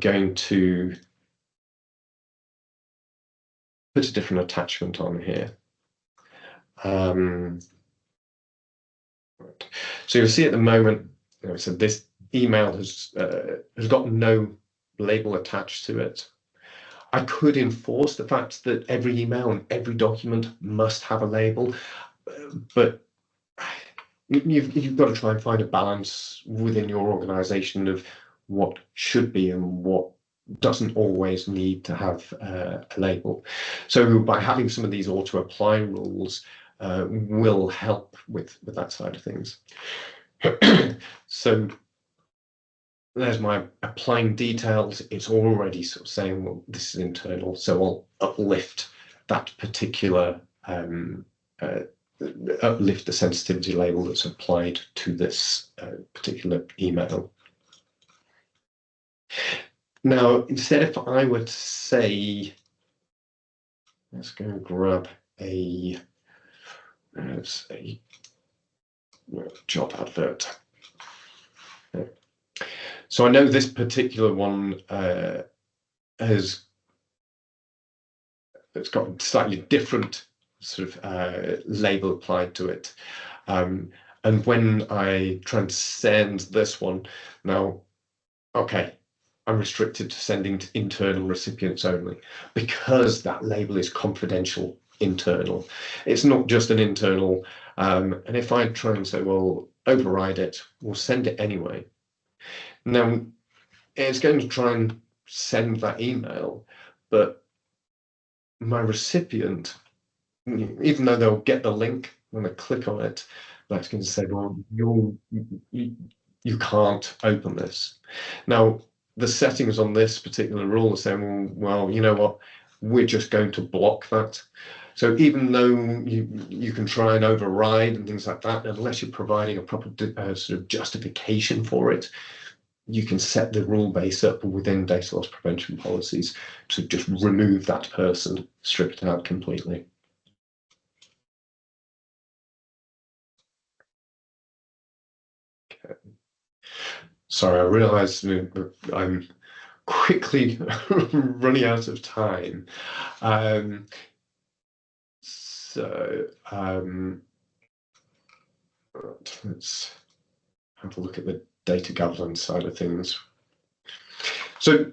going to put a different attachment on here. So you'll see at the moment, so this email has got no label attached to it. I could enforce the fact that every email and every document must have a label, but you've got to try and find a balance within your organization of what should be and what doesn't always need to have a label. So by having some of these auto apply rules will help with that side of things. So there's my applying details. It's already sort of saying, well, this is internal, so I'll uplift that particular uplift the sensitivity label that's applied to this particular email. Now, instead, if I were to say, let's go and grab a job advert. So I know this particular one it's got a slightly different sort of label applied to it. And when I transcend this one, now, okay, I'm restricted to sending to internal recipients only, because that label is confidential internal. It's not just an internal, and if I try and say, well, override it, we'll send it anyway. Now, it's going to try and send that email, but my recipient, even though they'll get the link when they click on it, that's going to say, well, you can't open this. Now, the settings on this particular rule are saying, well, you know what, we're just going to block that. So even though you can try and override and things like that, unless you're providing a proper sort of justification for it, you can set the rule base up within data loss prevention policies to just remove that person, strip it out completely. Okay. Sorry, I realise I'm quickly running out of time. Let's have a look at the data governance side of things. So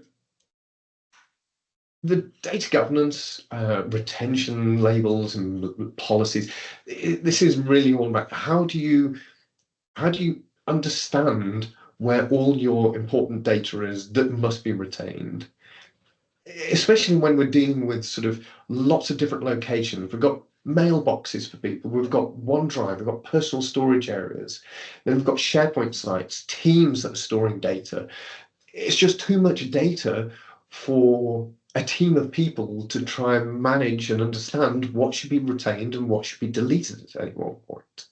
the data governance, retention labels and policies, this is really all about how do you understand where all your important data is that must be retained, especially when we're dealing with sort of lots of different locations. We've got mailboxes for people, we've got OneDrive, we've got personal storage areas, then we've got SharePoint sites, teams that are storing data. It's just too much data for a team of people to try and manage and understand what should be retained and what should be deleted at any one point.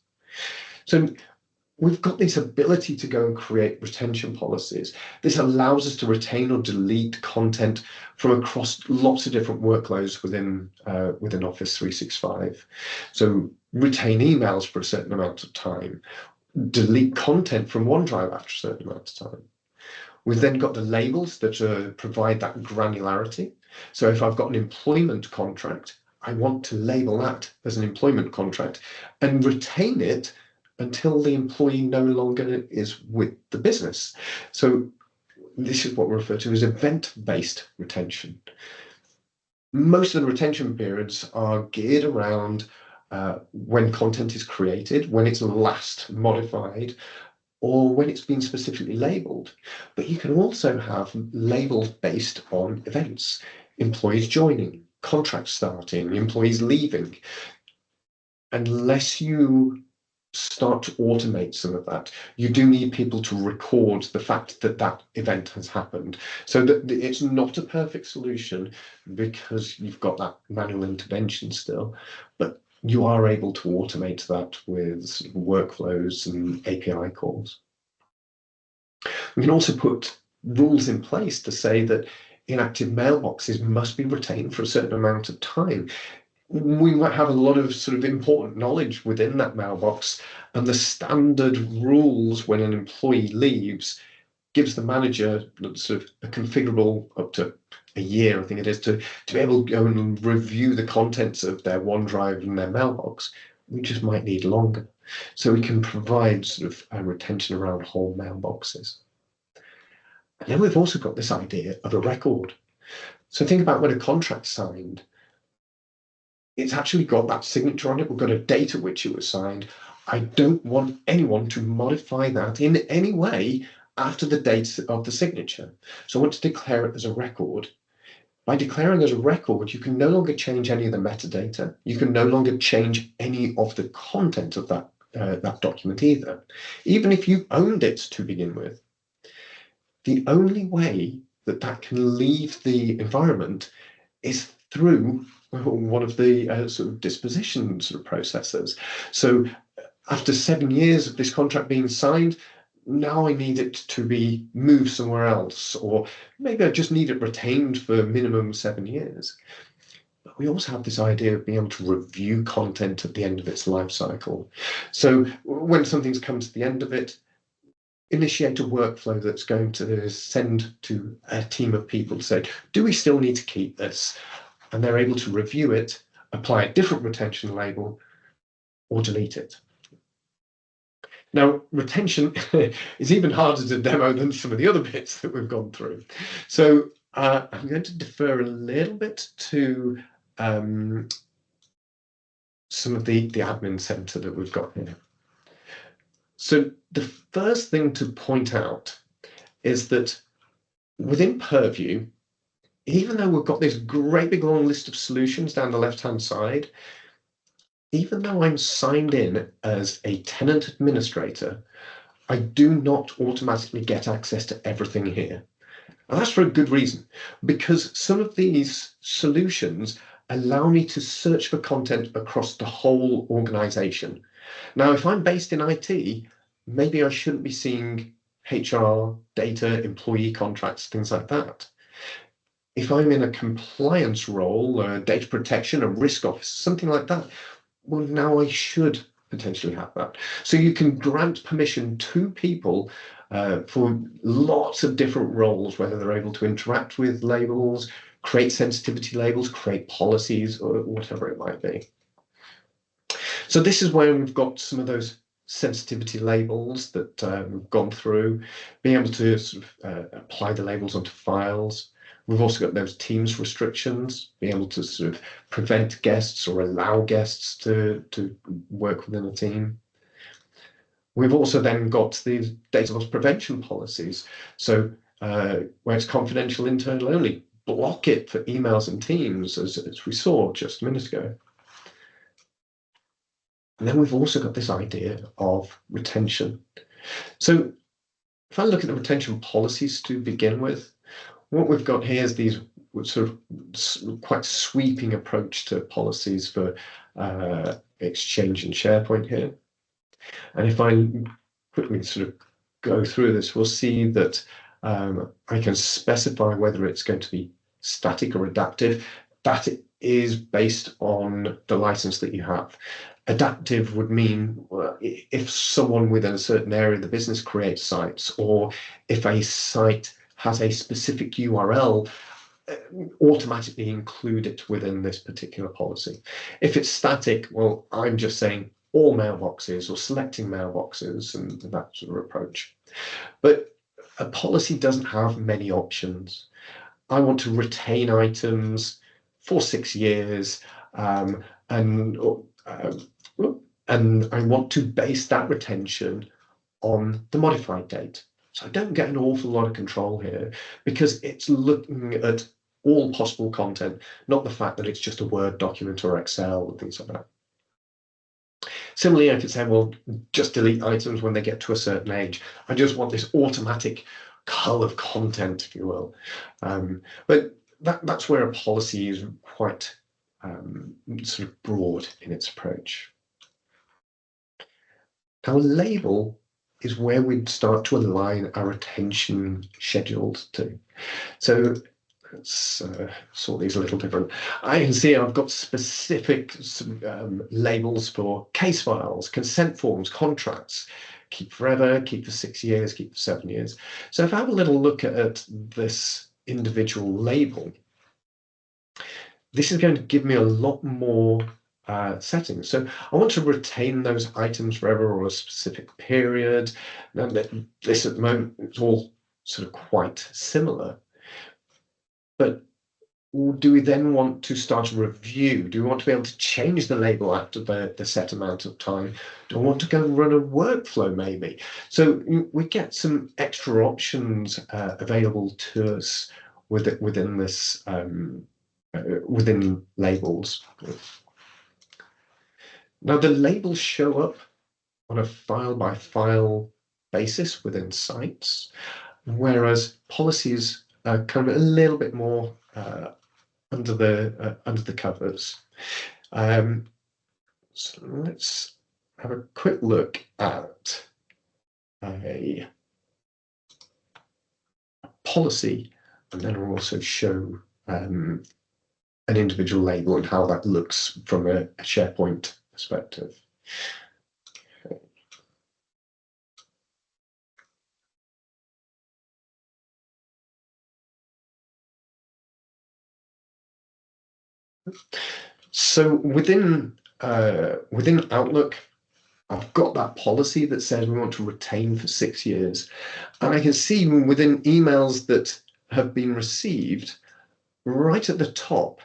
So we've got this ability to go and create retention policies. This allows us to retain or delete content from across lots of different workloads within Office 365. So retain emails for a certain amount of time, delete content from OneDrive after a certain amount of time. We've then got the labels that provide that granularity. So if I've got an employment contract, I want to label that as an employment contract and retain it until the employee no longer is with the business. So this is what we refer to as event-based retention. Most of the retention periods are geared around when content is created, when it's last modified, or when it's been specifically labeled. But you can also have labels based on events, employees joining, contracts starting, employees leaving. Unless you start to automate some of that, you do need people to record the fact that that event has happened. So that it's not a perfect solution because you've got that manual intervention still, but you are able to automate that with workflows and API calls. We can also put rules in place to say that inactive mailboxes must be retained for a certain amount of time. We might have a lot of sort of important knowledge within that mailbox, and the standard rules when an employee leaves gives the manager sort of a configurable up to a year, I think it is, to be able to go and review the contents of their OneDrive and their mailbox. We just might need longer. So we can provide sort of a retention around whole mailboxes. And then we've also got this idea of a record. So think about when a contract's signed, it's actually got that signature on it. We've got a date at which it was signed. I don't want anyone to modify that in any way after the date of the signature. So I want to declare it as a record. By declaring as a record, you can no longer change any of the metadata. You can no longer change any of the content of that document either, even if you owned it to begin with. The only way that that can leave the environment is through one of the sort of disposition sort of processes. So after 7 years of this contract being signed, now I need it to be moved somewhere else, or maybe I just need it retained for minimum 7 years. But we also have this idea of being able to review content at the end of its life cycle. So when something's come to the end of it, initiate a workflow that's going to send to a team of people to say, do we still need to keep this? And they're able to review it, apply a different retention label, or delete it. Now, retention is even harder to demo than some of the other bits that we've gone through. So I'm going to defer a little bit to some of the admin center that we've got here. So the first thing to point out is that within Purview, even though we've got this great big long list of solutions down the left-hand side, even though I'm signed in as a tenant administrator, I do not automatically get access to everything here. And that's for a good reason, because some of these solutions allow me to search for content across the whole organization. Now, if I'm based in IT, maybe I shouldn't be seeing HR, data, employee contracts, things like that. If I'm in a compliance role, data protection, a risk officer, something like that, well, now I should potentially have that. So you can grant permission to people for lots of different roles, whether they're able to interact with labels, create sensitivity labels, create policies, or whatever it might be. So this is where we've got some of those sensitivity labels that we've gone through, being able to sort of apply the labels onto files. We've also got those Teams restrictions, being able to sort of prevent guests or allow guests to work within a team. We've also then got the data loss prevention policies. So where it's confidential internal only, block it for emails and Teams, as we saw just a minute ago. And then we've also got this idea of retention. So if I look at the retention policies to begin with, what we've got here is these sort of quite sweeping approach to policies for Exchange and SharePoint here. And if I quickly sort of go through this, we'll see that I can specify whether it's going to be static or adaptive. That is based on the license that you have. Adaptive would mean if someone within a certain area of the business creates sites, or if a site has a specific URL, automatically include it within this particular policy. If it's static, well, I'm just saying all mailboxes or selecting mailboxes and that sort of approach. But a policy doesn't have many options. I want to retain items for 6 years, and I want to base that retention on the modified date. So I don't get an awful lot of control here because it's looking at all possible content, not the fact that it's just a Word document or Excel and things like that. Similarly, I could say, well, just delete items when they get to a certain age. I just want this automatic cull of content, if you will. But that's where a policy is quite sort of broad in its approach. Now, a label is where we'd start to align our attention schedules to. So let's sort these a little different. I can see I've got specific labels for case files, consent forms, contracts, keep forever, keep for 6 years, keep for 7 years. So if I have a little look at this individual label, this is going to give me a lot more settings. So I want to retain those items forever or a specific period. Now, this at the moment is all sort of quite similar. But do we then want to start a review? Do we want to be able to change the label after the set amount of time? Do I want to go and run a workflow maybe? So we get some extra options available to us within this within labels. Now the labels show up on a file by file basis within sites, whereas policies are kind of a little bit more under the covers. So let's have a quick look at a policy, and then we'll also show an individual label and how that looks from a SharePoint perspective. Okay. So within Outlook, I've got that policy that says we want to retain for 6 years. And I can see within emails that have been received, right at the top,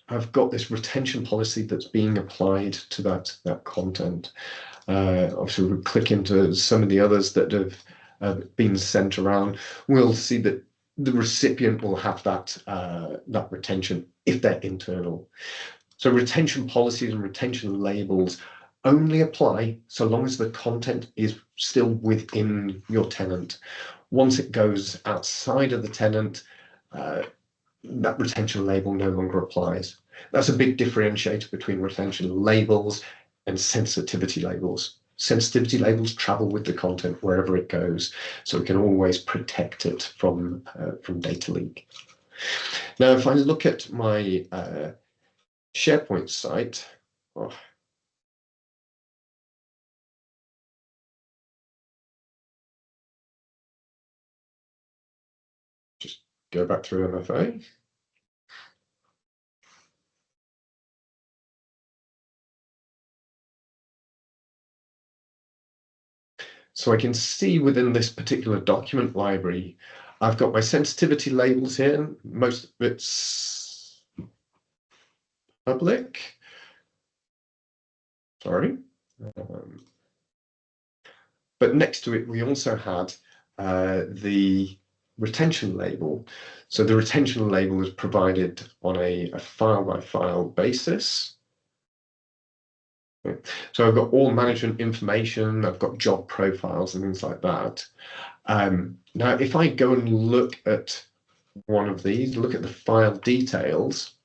I've got this retention policy that's being applied to that content. Obviously, we'll click into some of the others that have been sent around. We'll see that the recipient will have that retention if they're internal. So retention policies and retention labels only apply so long as the content is still within your tenant. Once it goes outside of the tenant, that retention label no longer applies. That's a big differentiator between retention labels and sensitivity labels. Sensitivity labels travel with the content wherever it goes, so we can always protect it from data leak. Now, if I look at my SharePoint site, just go back through MFA. So I can see within this particular document library, I've got my sensitivity labels here. Most of it's public. Sorry. But next to it, we also had the retention label. So the retention label is provided on a file-by-file basis. So I've got all management information, I've got job profiles and things like that. Now, if I go and look at one of these, look at the file details,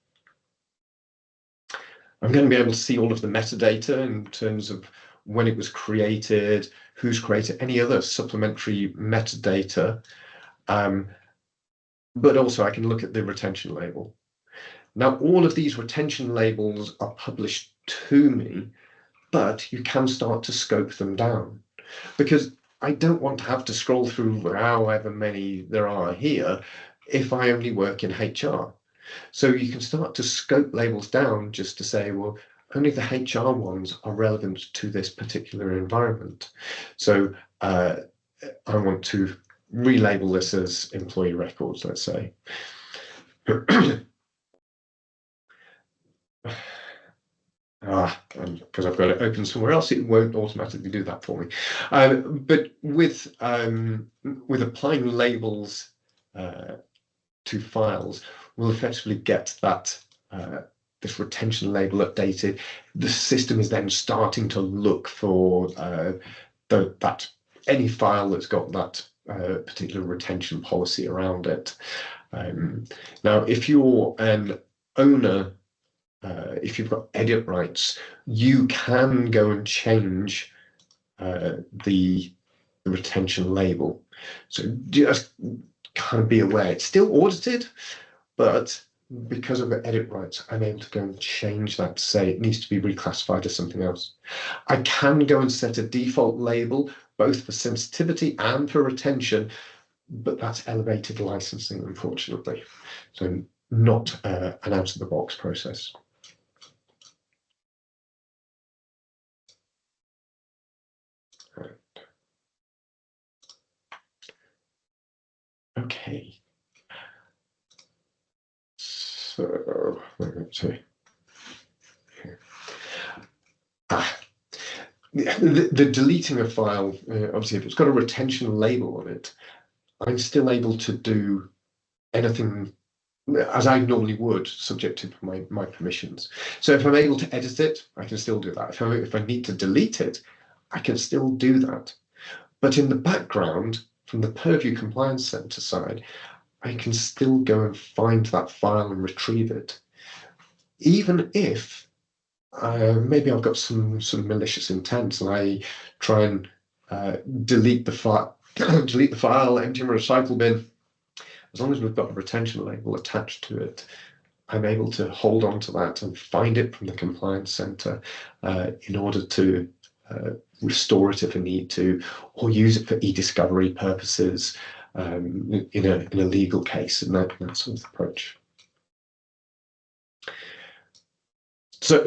I'm going to be able to see all of the metadata in terms of when it was created, who's created, any other supplementary metadata. But also I can look at the retention label. Now, all of these retention labels are published to me, but you can start to scope them down, because I don't want to have to scroll through however many there are here if I only work in HR. So you can start to scope labels down just to say, well, only the HR ones are relevant to this particular environment. So I want to relabel this as employee records, let's say. Because I've got it open somewhere else, it won't automatically do that for me. But with applying labels to files, we'll effectively get that this retention label updated. The system is then starting to look for that any file that's got that particular retention policy around it. Now, if you're an owner, if you've got edit rights, you can go and change the retention label. So just kind of be aware, it's still audited, but because of the edit rights, I'm able to go and change that to say it needs to be reclassified as something else. I can go and set a default label, both for sensitivity and for retention, but that's elevated licensing, unfortunately. So not an out-of-the-box process. Okay. So let's see. The deleting a file, obviously, if it's got a retention label on it, I'm still able to do anything as I normally would, subject to my permissions. So if I'm able to edit it, I can still do that. If I need to delete it, I can still do that. But in the background, from the Purview Compliance Center side, I can still go and find that file and retrieve it. Even if maybe I've got some malicious intent and I try and delete the file, empty my recycle bin. As long as we've got a retention label attached to it, I'm able to hold on to that and find it from the Compliance Center in order to restore it if I need to, or use it for e-discovery purposes in a legal case, and that sort of approach. So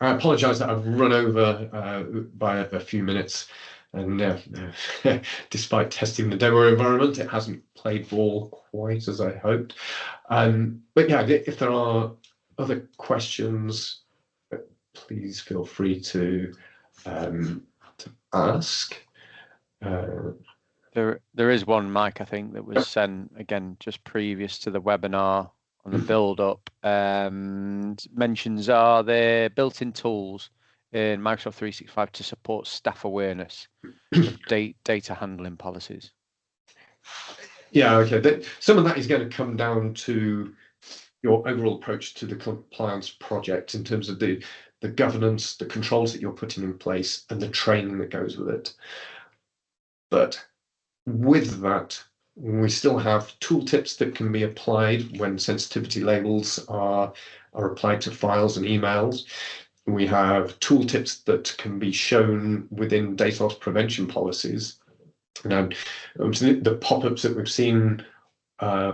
I apologise that I've run over by a few minutes, and despite testing the demo environment, it hasn't played ball quite as I hoped. But yeah, if there are other questions, please feel free to ask. There is one, Mike, I think, that was sent again just previous to the webinar on the build-up. Mentions are there built-in tools in Microsoft 365 to support staff awareness of data handling policies. Yeah, okay. Some of that is going to come down to your overall approach to the compliance project in terms of the governance, the controls that you're putting in place, and the training that goes with it. But with that, we still have tooltips that can be applied when sensitivity labels are applied to files and emails. We have tooltips that can be shown within data loss prevention policies. Now, the pop-ups that we've seen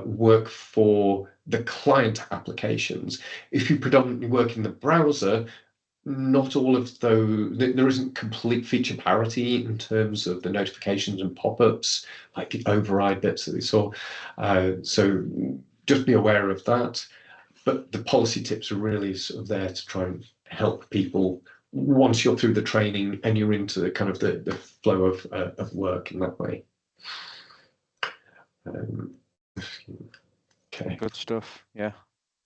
work for the client applications. If you predominantly work in the browser, not all of those, there isn't complete feature parity in terms of the notifications and pop-ups, like the override bits that we saw. So just be aware of that. But the policy tips are really sort of there to try and help people once you're through the training and you're into the kind of the flow of work in that way. Okay. Good stuff. Yeah,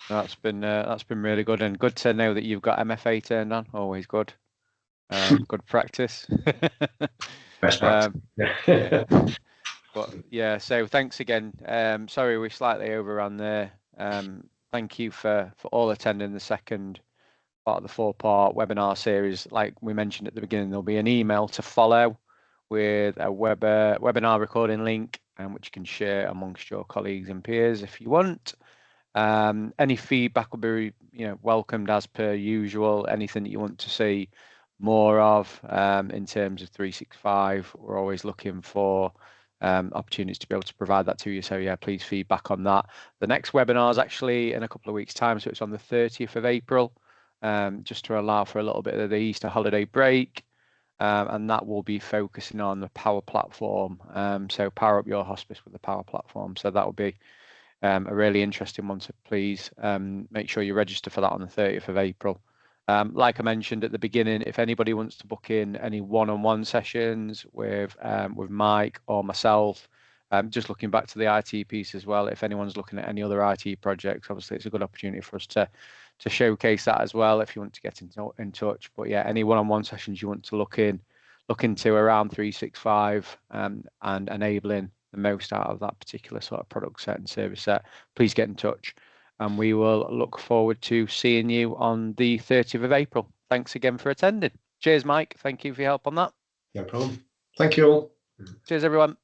that's been really good, and good to know that you've got MFA turned on. Always good. Good practice. Best practice. Yeah. But yeah, so thanks again. Sorry we slightly overran there. Thank you for all attending the second part of the 4-part webinar series. Like we mentioned at the beginning, there'll be an email to follow with a webinar recording link, which you can share amongst your colleagues and peers if you want. Any feedback will be welcomed as per usual. Anything that you want to see more of in terms of 365, we're always looking for opportunities to be able to provide that to you. So yeah, please feedback on that. The next webinar is actually in a couple of weeks' time, so it's on the 30th of April, just to allow for a little bit of the Easter holiday break. And that will be focusing on the Power Platform. So power up your hospice with the Power Platform. So that will be a really interesting one. So please make sure you register for that on the 30th of April. Like I mentioned at the beginning, if anybody wants to book in any one-on-one sessions with Mike or myself, just looking back to the IT piece as well, if anyone's looking at any other IT projects, obviously it's a good opportunity for us to showcase that as well if you want to get in touch. But yeah, any one-on-one sessions you want to look into around 365 and enabling the most out of that particular sort of product set and service set, please get in touch. And we will look forward to seeing you on the 30th of April. Thanks again for attending. Cheers, Mike. Thank you for your help on that. No problem. Thank you all. Cheers, everyone.